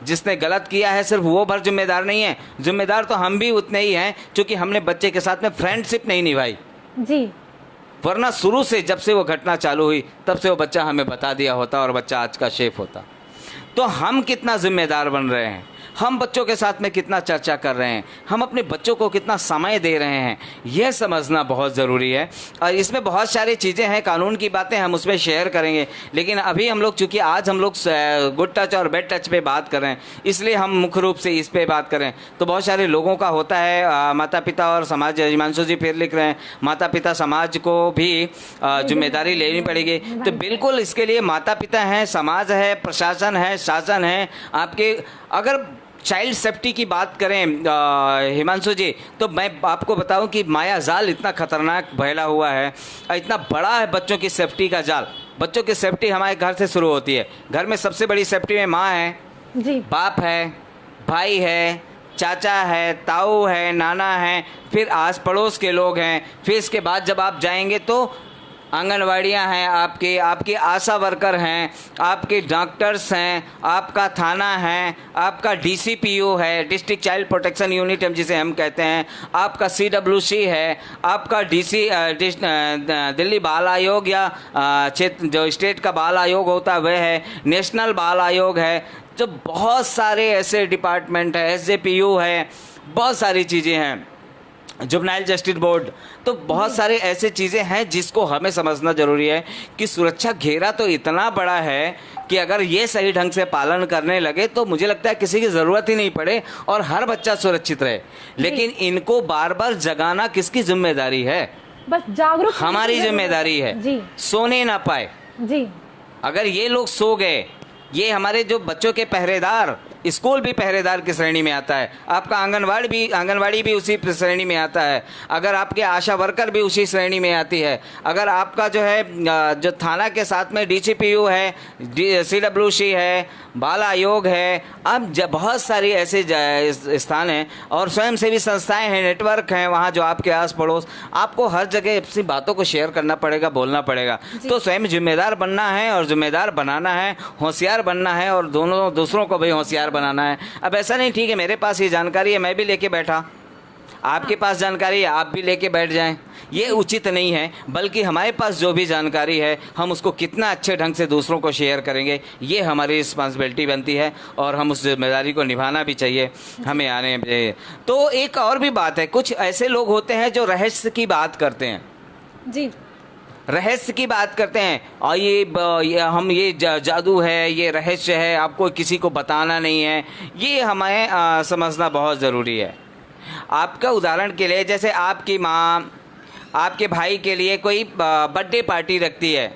जिसने गलत किया है सिर्फ वो भर जिम्मेदार नहीं है, जिम्मेदार तो हम भी उतने ही हैं, क्योंकि हमने बच्चे के साथ में फ्रेंडशिप नहीं निभाई। जी, वरना शुरू से जब से वो घटना चालू हुई तब से वो बच्चा हमें बता दिया होता और बच्चा आज का शेफ होता। तो हम कितना जिम्मेदार बन रहे हैं, हम बच्चों के साथ में कितना चर्चा कर रहे हैं, हम अपने बच्चों को कितना समय दे रहे हैं, यह समझना बहुत ज़रूरी है। और इसमें बहुत सारी चीज़ें हैं, कानून की बातें हम उसमें शेयर करेंगे, लेकिन अभी हम लोग चूँकि आज हम लोग गुड टच और बैड टच पे बात कर रहे हैं, इसलिए हम मुख्य रूप से इस पे बात करें। तो बहुत सारे लोगों का होता है, माता पिता और समाज, हिमांशु जी फिर लिख रहे हैं, माता पिता समाज को भी जिम्मेदारी लेनी पड़ेगी। तो बिल्कुल इसके लिए माता पिता हैं, समाज है, प्रशासन है, शासन है आपके। अगर चाइल्ड सेफ्टी की बात करें हिमांशु जी, तो मैं आपको बताऊं कि माया जाल इतना खतरनाक फैला हुआ है, इतना बड़ा है बच्चों की सेफ्टी का जाल। बच्चों की सेफ्टी हमारे घर से शुरू होती है। घर में सबसे बड़ी सेफ्टी में माँ है, जी, बाप है, भाई है, चाचा है, ताऊ है, नाना है, फिर आस पड़ोस के लोग हैं। फिर इसके बाद जब आप जाएंगे तो आंगनवाड़ियाँ हैं, आपके आशा वर्कर हैं, आपके डॉक्टर्स हैं, आपका थाना है, आपका डीसीपीओ है, डिस्ट्रिक्ट चाइल्ड प्रोटेक्शन यूनिट जिसे हम कहते हैं, आपका सीडब्ल्यूसी है, आपका दिल्ली बाल आयोग या जो स्टेट का बाल आयोग होता है वह है, नेशनल बाल आयोग है। जो बहुत सारे ऐसे डिपार्टमेंट है, एसजेपीयू है, बहुत सारी चीज़ें हैं, जुवेनाइल जस्टिस बोर्ड। तो बहुत सारे ऐसे चीज़ें हैं जिसको हमें समझना ज़रूरी है कि सुरक्षा घेरा तो इतना बड़ा है कि अगर ये सही ढंग से पालन करने लगे तो मुझे लगता है किसी की ज़रूरत ही नहीं पड़े और हर बच्चा सुरक्षित रहे। लेकिन इनको बार बार जगाना किसकी जिम्मेदारी है? बस जागरूक हमारी जिम्मेदारी है। जी, सोने ना पाए। जी, अगर ये लोग सो गए, ये हमारे जो बच्चों के पहरेदार, स्कूल भी पहरेदार की श्रेणी में आता है, आपका आंगनवाड़ी भी उसी श्रेणी में आता है, अगर आपके आशा वर्कर भी उसी श्रेणी में आती है, अगर आपका जो है जो थाना के साथ में डीसीपीयू है, सीडब्ल्यूसी है, बाल आयोग है, अब बहुत सारी ऐसे स्थान हैं और स्वयंसेवी संस्थाएं हैं, नेटवर्क हैं वहाँ जो आपके आस पड़ोस। आपको हर जगह अपनी बातों को शेयर करना पड़ेगा, बोलना पड़ेगा। तो स्वयं जिम्मेदार बनना है और जिम्मेदार बनाना है, होशियार बनना है और दोनों दूसरों को भी होशियार बनाना है। अब ऐसा नहीं ठीक है मेरे पास ये जानकारी है मैं भी लेके बैठा, आपके पास जानकारी है आप भी लेके बैठ जाएं, ये उचित नहीं है। बल्कि हमारे पास जो भी जानकारी है हम उसको कितना अच्छे ढंग से दूसरों को शेयर करेंगे, ये हमारी रिस्पॉन्सिबिलिटी बनती है और हम उस जिम्मेदारी को निभाना भी चाहिए हमें आने। तो एक और भी बात है, कुछ ऐसे लोग होते हैं जो रहस्य की बात करते हैं। जी, रहस्य की बात करते हैं और ये जादू है, ये रहस्य है, आपको किसी को बताना नहीं है। ये हमें समझना बहुत ज़रूरी है। आपका उदाहरण के लिए, जैसे आपकी माँ आपके भाई के लिए कोई बर्थडे पार्टी रखती है,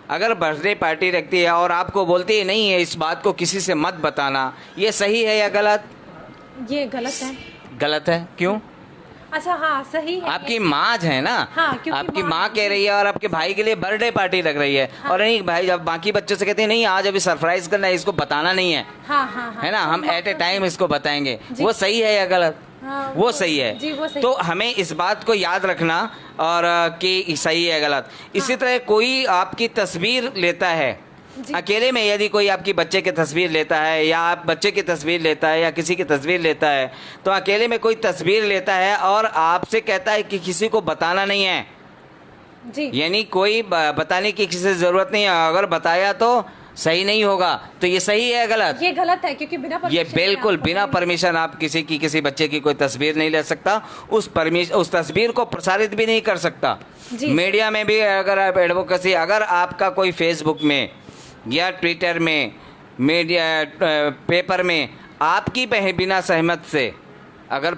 अगर बर्थडे पार्टी रखती है और आपको बोलती है नहीं है इस बात को किसी से मत बताना, ये सही है या गलत? ये गलत है। गलत है क्यों? अच्छा हाँ सही है। आपकी माँ है ना, हाँ, आपकी माँ कह रही है और आपके भाई के लिए बर्थडे पार्टी रख रही है, हाँ, और नहीं भाई जब बाकी बच्चों से कहते हैं नहीं आज अभी सरप्राइज करना है, इसको बताना नहीं है, हाँ, हाँ, हाँ, है ना, हम एट ए टाइम इसको बताएंगे, वो सही है या गलत? हाँ, वो सही है। जी, वो सही। तो हमें इस बात को याद रखना और कि सही है गलत। इसी तरह कोई आपकी तस्वीर लेता है अकेले में, यदि कोई आपकी बच्चे की तस्वीर लेता है या आप बच्चे की तस्वीर लेता है या किसी की तस्वीर लेता है, तो अकेले में कोई तस्वीर लेता है और आपसे कहता है कि किसी को बताना नहीं है, जी, यानी कोई बताने की किसी से ज़रूरत नहीं है, अगर बताया तो सही नहीं होगा, तो ये सही है गलत? ये गलत है क्योंकि बिना परमिशन, ये बिल्कुल बिना परमिशन आप किसी बच्चे की कोई तस्वीर नहीं ले सकता, उस तस्वीर को प्रसारित भी नहीं कर सकता। मीडिया में भी अगर आप एडवोकेसी, अगर आपका कोई फेसबुक में या ट्विटर में, मीडिया पेपर में आपकी बिना सहमत से अगर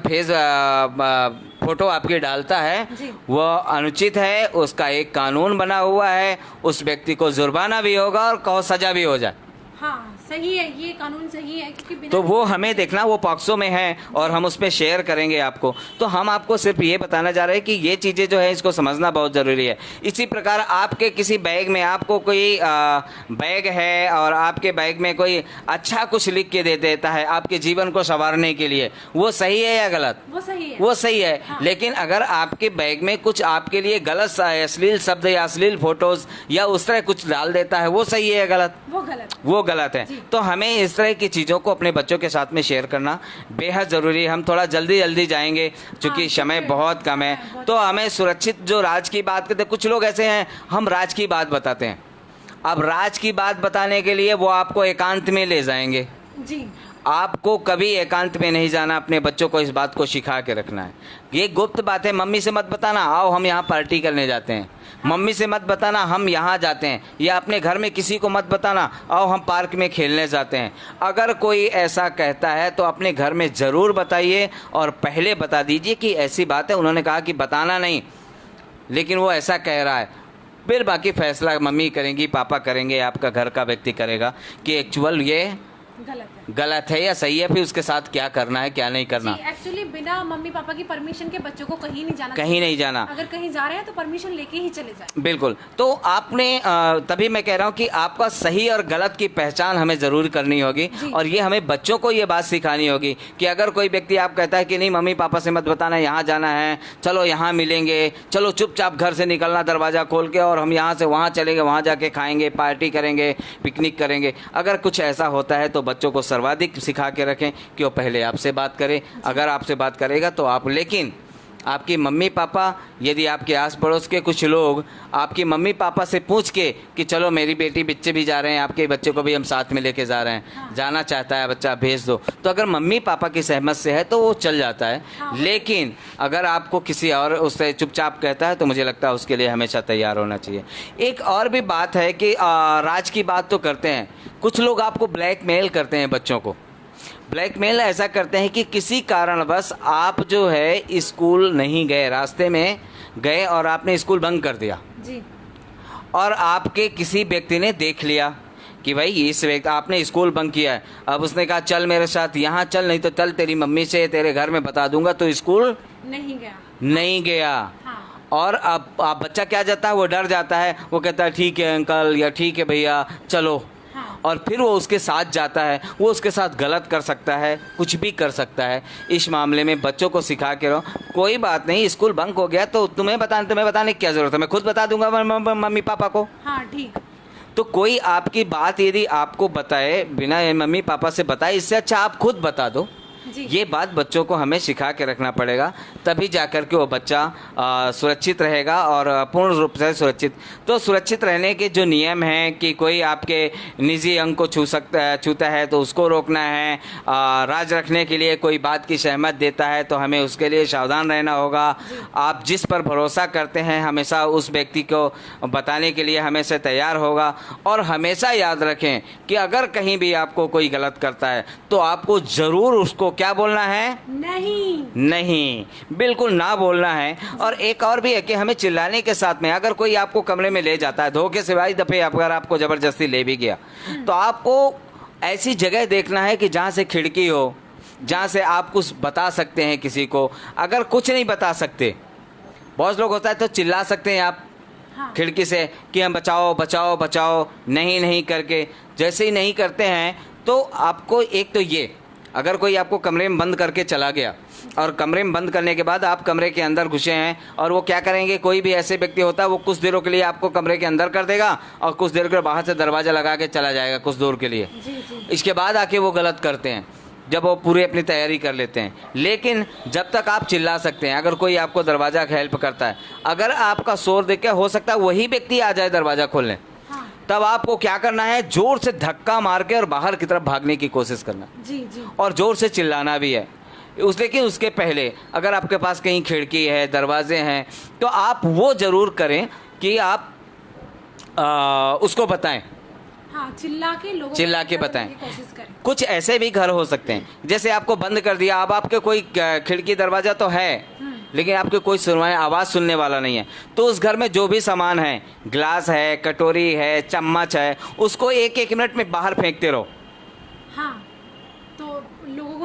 फोटो आपकी डालता है जी। वो अनुचित है, उसका एक कानून बना हुआ है, उस व्यक्ति को जुर्माना भी होगा और कहो सजा भी हो जाए। हाँ सही है, ये कानून सही है क्योंकि तो वो हमें देखना, वो पॉक्सो में है और हम उस पर शेयर करेंगे आपको। तो हम आपको सिर्फ ये बताना चाह रहे हैं कि ये चीज़ें जो है इसको समझना बहुत ज़रूरी है। इसी प्रकार आपके किसी बैग में आपको कोई बैग है और आपके बैग में कोई अच्छा कुछ लिख के दे देता है आपके जीवन को संवारने के लिए, वो सही है या गलत? वो सही है। वो सही है। हाँ। लेकिन अगर आपके बैग में कुछ आपके लिए गलत अश्लील शब्द या अश्लील फोटोज या उस तरह कुछ डाल देता है, वो सही है या गलत? वो गलत। वो गलत है। तो हमें इस तरह की चीज़ों को अपने बच्चों के साथ में शेयर करना बेहद ज़रूरी है। हम थोड़ा जल्दी जाएंगे क्योंकि समय बहुत कम है। तो हमें सुरक्षित जो राज की बात करते हैं, कुछ लोग ऐसे हैं हम राज की बात बताते हैं। अब राज की बात बताने के लिए वो आपको एकांत में ले जाएंगे। जी। आपको कभी एकांत में नहीं जाना, अपने बच्चों को इस बात को सिखा के रखना है। ये गुप्त बात है, मम्मी से मत बताना आओ हम यहाँ पार्टी करने जाते हैं, मम्मी से मत बताना हम यहाँ जाते हैं, या अपने घर में किसी को मत बताना आओ हम पार्क में खेलने जाते हैं। अगर कोई ऐसा कहता है तो अपने घर में ज़रूर बताइए और पहले बता दीजिए कि ऐसी बात है, उन्होंने कहा कि बताना नहीं लेकिन वो ऐसा कह रहा है। फिर बाकी फैसला मम्मी करेंगी, पापा करेंगे, आपका घर का व्यक्ति करेगा कि एक्चुअल ये गलत है या सही है, फिर उसके साथ क्या करना है क्या नहीं करना। एक्चुअली बिना मम्मी पापा की परमिशन के बच्चों को कहीं नहीं जाना, कहीं नहीं जाना। अगर कहीं जा रहे हैं तो परमिशन लेके ही चले जाए। बिल्कुल। तो आपने तभी मैं कह रहा हूँ कि आपका सही और गलत की पहचान हमें ज़रूर करनी होगी और ये हमें बच्चों को ये बात सिखानी होगी कि अगर कोई व्यक्ति आप कहता है कि नहीं मम्मी पापा से मत बताना, यहाँ जाना है, चलो यहाँ मिलेंगे, चलो चुपचाप घर से निकलना दरवाज़ा खोल के और हम यहाँ से वहाँ चलेंगे, वहाँ जाके खाएंगे, पार्टी करेंगे, पिकनिक करेंगे। अगर कुछ ऐसा होता है तो बच्चों को सर्वाधिक सिखा के रखें कि वो पहले आपसे बात करें। अगर आपसे बात करेगा तो आप, लेकिन आपकी मम्मी पापा, यदि आपके आस पड़ोस के कुछ लोग आपकी मम्मी पापा से पूछ के कि चलो मेरी बेटी बच्चे भी जा रहे हैं, आपके बच्चे को भी हम साथ में लेके जा रहे हैं, जाना चाहता है बच्चा, भेज दो, तो अगर मम्मी पापा की सहमत से है तो वो चल जाता है। लेकिन अगर आपको किसी और उससे चुपचाप कहता है तो मुझे लगता है उसके लिए हमेशा तैयार होना चाहिए। एक और भी बात है कि राज की बात तो करते हैं, कुछ लोग आपको ब्लैकमेल करते हैं बच्चों को। ब्लैकमेल ऐसा करते हैं कि किसी कारणवश आप जो है स्कूल नहीं गए, रास्ते में गए और आपने स्कूल बंक कर दिया जी। और आपके किसी व्यक्ति ने देख लिया कि भाई इस व्यक्ति आपने स्कूल बंक किया है, अब उसने कहा चल मेरे साथ यहाँ चल, नहीं तो चल तेरी मम्मी से तेरे घर में बता दूंगा, तो स्कूल नहीं गया। हाँ। और अब आप बच्चा क्या जाता है, वो डर जाता है, वो कहता है ठीक है अंकल या ठीक है भैया चलो। और फिर वो उसके साथ जाता है, वो उसके साथ गलत कर सकता है, कुछ भी कर सकता है। इस मामले में बच्चों को सिखा के रहो, कोई बात नहीं स्कूल बंक हो गया तो तुम्हें बताने की क्या ज़रूरत है, मैं खुद बता दूंगा मम्मी पापा को। हाँ ठीक। तो कोई आपकी बात यदि आपको बताए बिना मम्मी पापा से बताए, इससे अच्छा आप खुद बता दो। ये बात बच्चों को हमें सिखा के रखना पड़ेगा, तभी जाकर के वो बच्चा सुरक्षित रहेगा और पूर्ण रूप से सुरक्षित। तो सुरक्षित रहने के जो नियम हैं कि कोई आपके निजी अंग को छूता है तो उसको रोकना है, राज रखने के लिए कोई बात की सहमत देता है तो हमें उसके लिए सावधान रहना होगा। आप जिस पर भरोसा करते हैं हमेशा उस व्यक्ति को बताने के लिए हमेशा तैयार होगा। और हमेशा याद रखें कि अगर कहीं भी आपको कोई गलत करता है तो आपको ज़रूर उसको क्या बोलना है, नहीं, बिल्कुल ना बोलना है। और एक और भी है कि हमें चिल्लाने के साथ में, अगर कोई आपको कमरे में ले जाता है धोखे से, भाई दफे अगर आपको ज़बरदस्ती ले भी गया तो आपको ऐसी जगह देखना है कि जहाँ से खिड़की हो, जहाँ से आप कुछ बता सकते हैं किसी को। अगर कुछ नहीं बता सकते, बहुत लोग होता है तो चिल्ला सकते हैं आप खिड़की से कि हम बचाओ बचाओ बचाओ, नहीं करके। जैसे ही नहीं करते हैं तो आपको एक तो ये, अगर कोई आपको कमरे में बंद करके चला गया और कमरे में बंद करने के बाद आप कमरे के अंदर घुसे हैं और वो क्या करेंगे, कोई भी ऐसे व्यक्ति होता है वो कुछ देरों के लिए आपको कमरे के अंदर कर देगा और कुछ देर के बाहर से दरवाज़ा लगा के चला जाएगा कुछ दूर के लिए। इसके बाद आके वो गलत करते हैं जब वो पूरी अपनी तैयारी कर लेते हैं। लेकिन जब तक आप चिल्ला सकते हैं, अगर कोई आपको दरवाज़ा हेल्प करता है, अगर आपका शोर देख के हो सकता है वही व्यक्ति आ जाए दरवाज़ा खोलने, तब आपको क्या करना है, जोर से धक्का मार के और बाहर की तरफ भागने की कोशिश करना जी। और जोर से चिल्लाना भी है। लेकिन उसके पहले अगर आपके पास कहीं खिड़की है, दरवाजे हैं, तो आप वो ज़रूर करें कि आप उसको बताएं हाँ, चिल्ला के लोगों चिल्ला के को बताएं। की कोशिश करें। कुछ ऐसे भी घर हो सकते हैं जैसे आपको बंद कर दिया, अब आपके कोई खिड़की दरवाजा तो है लेकिन आपके कोई सुनवाई आवाज़ सुनने वाला नहीं है, तो उस घर में जो भी सामान है, ग्लास है, कटोरी है, चम्मच है, उसको एक एक मिनट में बाहर फेंकते रहो। हाँ, तो लोगों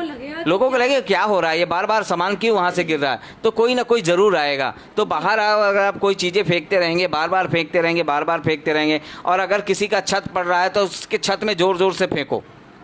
को लगे क्या हो रहा है, ये बार बार सामान क्यों वहाँ से गिर रहा है, तो कोई ना कोई ज़रूर आएगा। तो बाहर अगर आप कोई चीज़ें फेंकते रहेंगे, बार बार फेंकते रहेंगे, बार बार फेंकते रहेंगे, और अगर किसी का छत पड़ रहा है तो उसके छत में ज़ोर ज़ोर से फेंको।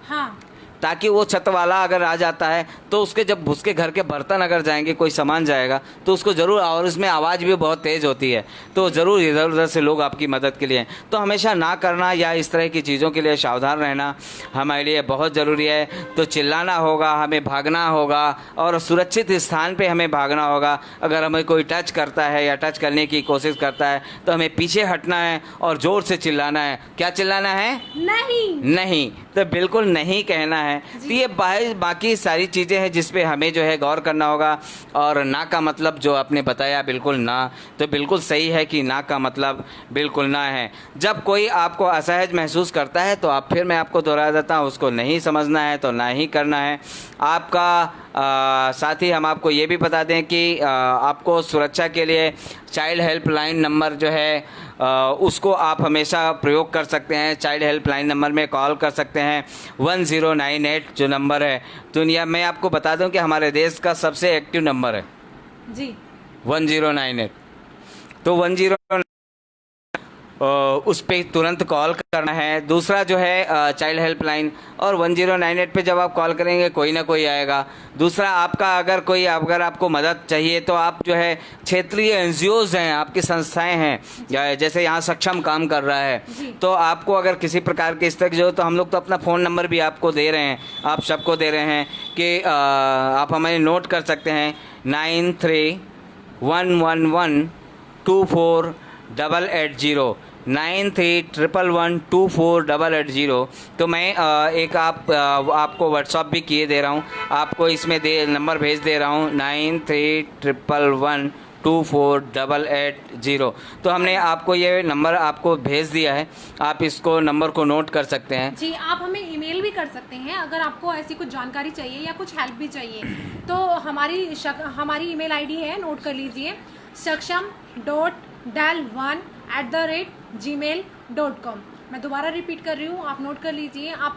हाँ, ताकि वो छत वाला अगर आ जाता है तो उसके जब उसके घर के बर्तन अगर जाएंगे, कोई सामान जाएगा तो उसको ज़रूर, और उसमें आवाज़ भी बहुत तेज़ होती है, तो ज़रूर इधर उधर से लोग आपकी मदद के लिए हैं। तो हमेशा ना करना या इस तरह की चीज़ों के लिए सावधान रहना हमारे लिए बहुत ज़रूरी है। तो चिल्लाना होगा, हमें भागना होगा, और सुरक्षित स्थान पे हमें भागना होगा। अगर हमें कोई टच करता है या टच करने की कोशिश करता है तो हमें पीछे हटना है और ज़ोर से चिल्लाना है। क्या चिल्लाना है? नहीं। नहीं, तो बिल्कुल नहीं कहना है। तो ये बाकी सारी चीज़ें हैं जिस पे हमें जो है गौर करना होगा। और ना का मतलब जो आपने बताया बिल्कुल ना, तो बिल्कुल सही है कि ना का मतलब बिल्कुल ना है। जब कोई आपको असहज महसूस करता है तो आप, फिर मैं आपको दोहरा देता हूँ, उसको नहीं समझना है तो ना ही करना है आपका। साथ ही हम आपको ये भी बता दें कि आपको सुरक्षा के लिए चाइल्ड हेल्पलाइन नंबर जो है उसको आप हमेशा प्रयोग कर सकते हैं। चाइल्ड हेल्पलाइन नंबर में कॉल कर सकते हैं 1098 जो नंबर है, दुनिया में आपको बता दूं कि हमारे देश का सबसे एक्टिव नंबर है जी 1098। तो 10 उस पर तुरंत कॉल करना है। दूसरा जो है चाइल्ड हेल्पलाइन, और 1098 पे जब आप कॉल करेंगे कोई ना कोई आएगा। दूसरा आपका अगर आपको मदद चाहिए तो आप जो है क्षेत्रीय एनजीओज हैं, आपकी संस्थाएं हैं, जैसे यहाँ सक्षम काम कर रहा है, तो आपको अगर किसी प्रकार की स्थिति जो, तो हम लोग तो अपना फ़ोन नंबर भी आपको दे रहे हैं, आप सबको दे रहे हैं कि आप हमें नोट कर सकते हैं 9311124880 9311124880। तो मैं एक आपको व्हाट्सअप भी किए दे रहा हूँ, आपको इसमें नंबर भेज दे रहा हूँ 9311124880। तो हमने आपको ये नंबर आपको भेज दिया है, आप इसको नंबर को नोट कर सकते हैं। जी, आप हमें ईमेल भी कर सकते हैं अगर आपको ऐसी कुछ जानकारी चाहिए या कुछ हेल्प भी चाहिए। तो हमारी ईमेल आईडी है, नोट कर लीजिए, saksham.del1@gmail.com। मैं दोबारा रिपीट कर रही हूँ, आप नोट कर लीजिए। आप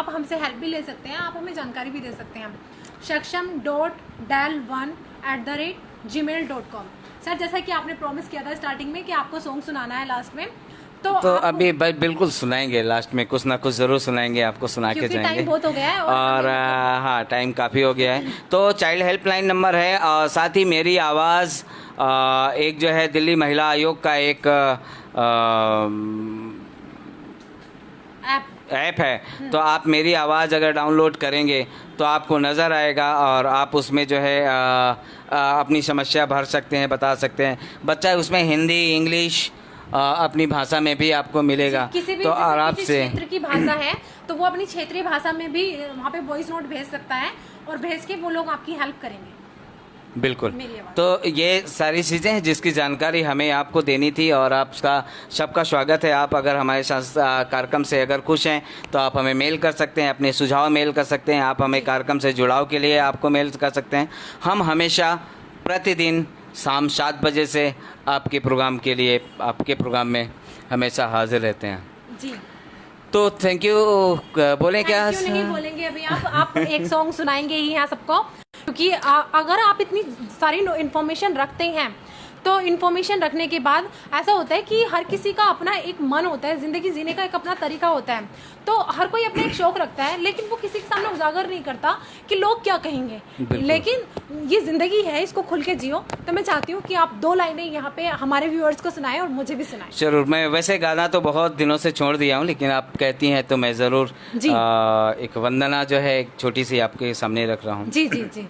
हमसे हेल्प भी ले सकते हैं, आप हमें जानकारी भी दे सकते हैं। saksham.del1@gmail.com। सर, जैसा कि आपने प्रॉमिस किया था स्टार्टिंग में कि आपको सॉन्ग सुनाना है लास्ट में, तो अभी बिल्कुल सुनाएंगे, लास्ट में कुछ ना कुछ ज़रूर सुनाएंगे, आपको सुना के जाएंगे। टाइम बहुत हो गया है और हाँ, टाइम काफ़ी हो गया है। तो चाइल्ड हेल्पलाइन नंबर है, और साथ ही मेरी आवाज़ एक जो है दिल्ली महिला आयोग का एक ऐप है, तो आप मेरी आवाज़ अगर डाउनलोड करेंगे तो आपको नज़र आएगा, और आप उसमें जो है अपनी समस्या भर सकते हैं, बता सकते हैं। बच्चा उसमें हिंदी, इंग्लिश, अपनी भाषा में भी आपको मिलेगा। तो आराम से क्षेत्र की भाषा है तो वो अपनी क्षेत्रीय भाषा में भी वहाँ पे वॉइस नोट भेज सकता है, और भेज के वो लोग आपकी हेल्प करेंगे। बिल्कुल। तो ये सारी चीज़ें हैं जिसकी जानकारी हमें आपको देनी थी, और आपका सबका स्वागत है। आप अगर हमारे कार्यक्रम से अगर खुश हैं तो आप हमें मेल कर सकते हैं, अपने सुझाव मेल कर सकते हैं, आप हमें कार्यक्रम से जुड़ाव के लिए आपको मेल कर सकते हैं। हम हमेशा प्रतिदिन शाम 7 बजे से आपके प्रोग्राम के लिए, आपके प्रोग्राम में हमेशा हाजिर रहते हैं। जी, तो थैंक यू। बोलें क्या? नहीं बोलेंगे अभी आप एक सॉन्ग सुनाएंगे ही यहाँ सबको, क्योंकि अगर आप इतनी सारी इन्फॉर्मेशन रखते हैं तो इन्फॉर्मेशन रखने के बाद ऐसा होता है कि हर किसी का अपना एक मन होता है, ज़िंदगी जीने का एक अपना तरीका होता है। तो हर कोई अपना एक शौक रखता है, लेकिन वो किसी के सामने उजागर नहीं करता कि लोग क्या कहेंगे। लेकिन ये ज़िंदगी है, इसको खुल के जियो। तो मैं चाहती हूँ कि आप 2 लाइनें यहाँ पे हमारे व्यूअर्स को सुनाएं और मुझे भी सुनाएं। जरूर। मैं वैसे गाना तो बहुत दिनों से छोड़ दिया हूँ, लेकिन आप कहती हैं तो मैं ज़रूर एक वंदना जो है एक छोटी सी आपके सामने रख रहा हूँ। जी जी जी।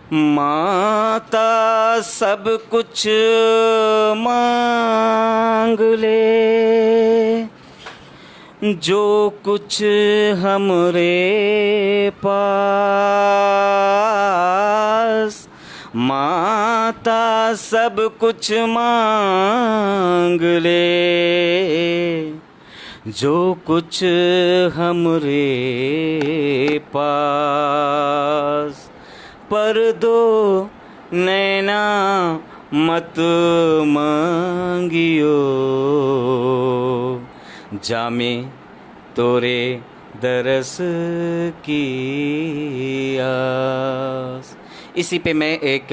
माता सब कुछ मांग ले, जो कुछ हमरे पास। माता सब कुछ मांग ले, जो कुछ हमरे पास, पर दो नैना मत मांगियो, जामे तोरे दरस की आस। इसी पे मैं एक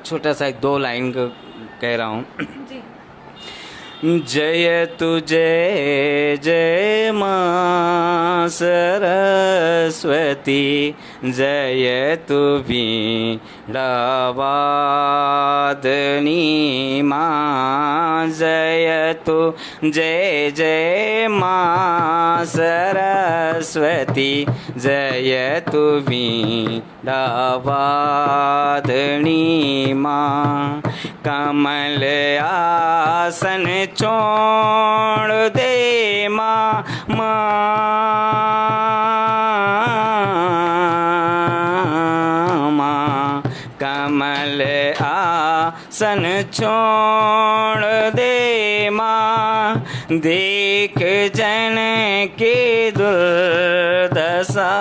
छोटा सा 2 लाइन कह रहा हूँ। जी। जय तुझे जय माँ सरस्वती, जय तु वीणावादनी माँ, जय तु जय जय माँ सरस्वती, जय तु वीणावादनी माँ। कमल आसन छोड़ दे माँ, माँ कमल आसन छोड़ दे माँ, देख जन के दुर्दशा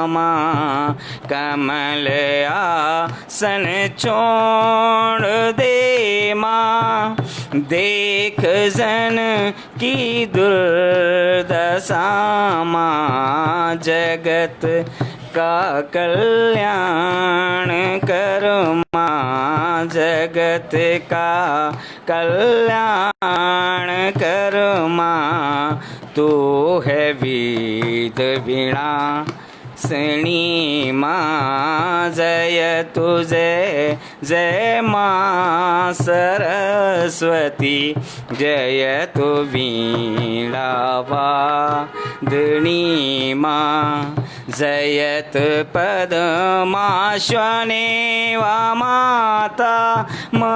माँ। कमल आसन छोड़ दे माँ, देख जन की दुर्दशा माँ। जगत का कल्याण कर माँ, जगत का कल्याण कर माँ। तू है वेद वीणा सणी माँ, जय तुझे जय माँ सरस्वती, जय तु वीणावादनी माँ। जयत पद्माश्वने वा माता माँ,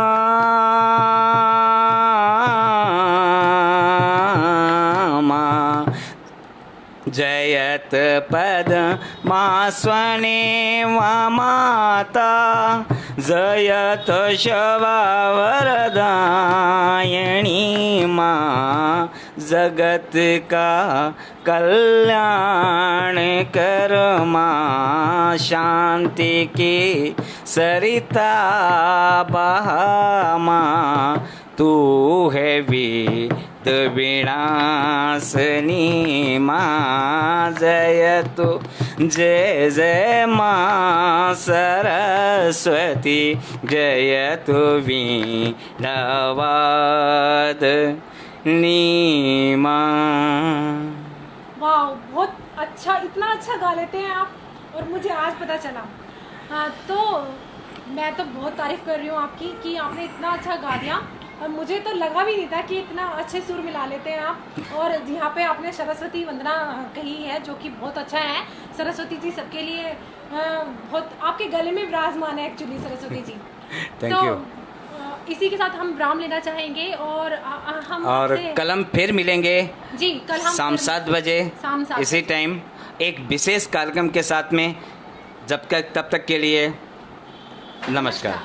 जयत पद्मास्वने वा माता, जयत शवावरदायिनी माँ। जगत का कल्याण कर माँ, शांति की सरिता बहा माँ। तू है वेद वीणासनी माँ, जय तु जय जय माँ सरस्वती, जय तु वीणावादनी माँ। वाह, बहुत अच्छा, इतना अच्छा गा लेते हैं आप, और मुझे आज पता चला। हाँ, तो मैं तो बहुत तारीफ कर रही हूँ आपकी कि आपने इतना अच्छा गा दिया, और मुझे तो लगा भी नहीं था कि इतना अच्छे सुर मिला लेते हैं आप। और यहाँ पे आपने सरस्वती वंदना कही है, जो कि बहुत अच्छा है। सरस्वती जी सबके लिए बहुत आपके गले में विराजमान है actually Saraswati ji. Thank you. इसी के साथ हम विराम लेना चाहेंगे, और हम और कल हम फिर मिलेंगे जी। कल हम शाम 7 बजे इसी टाइम एक विशेष कार्यक्रम के साथ में। तब तक के लिए नमस्कार।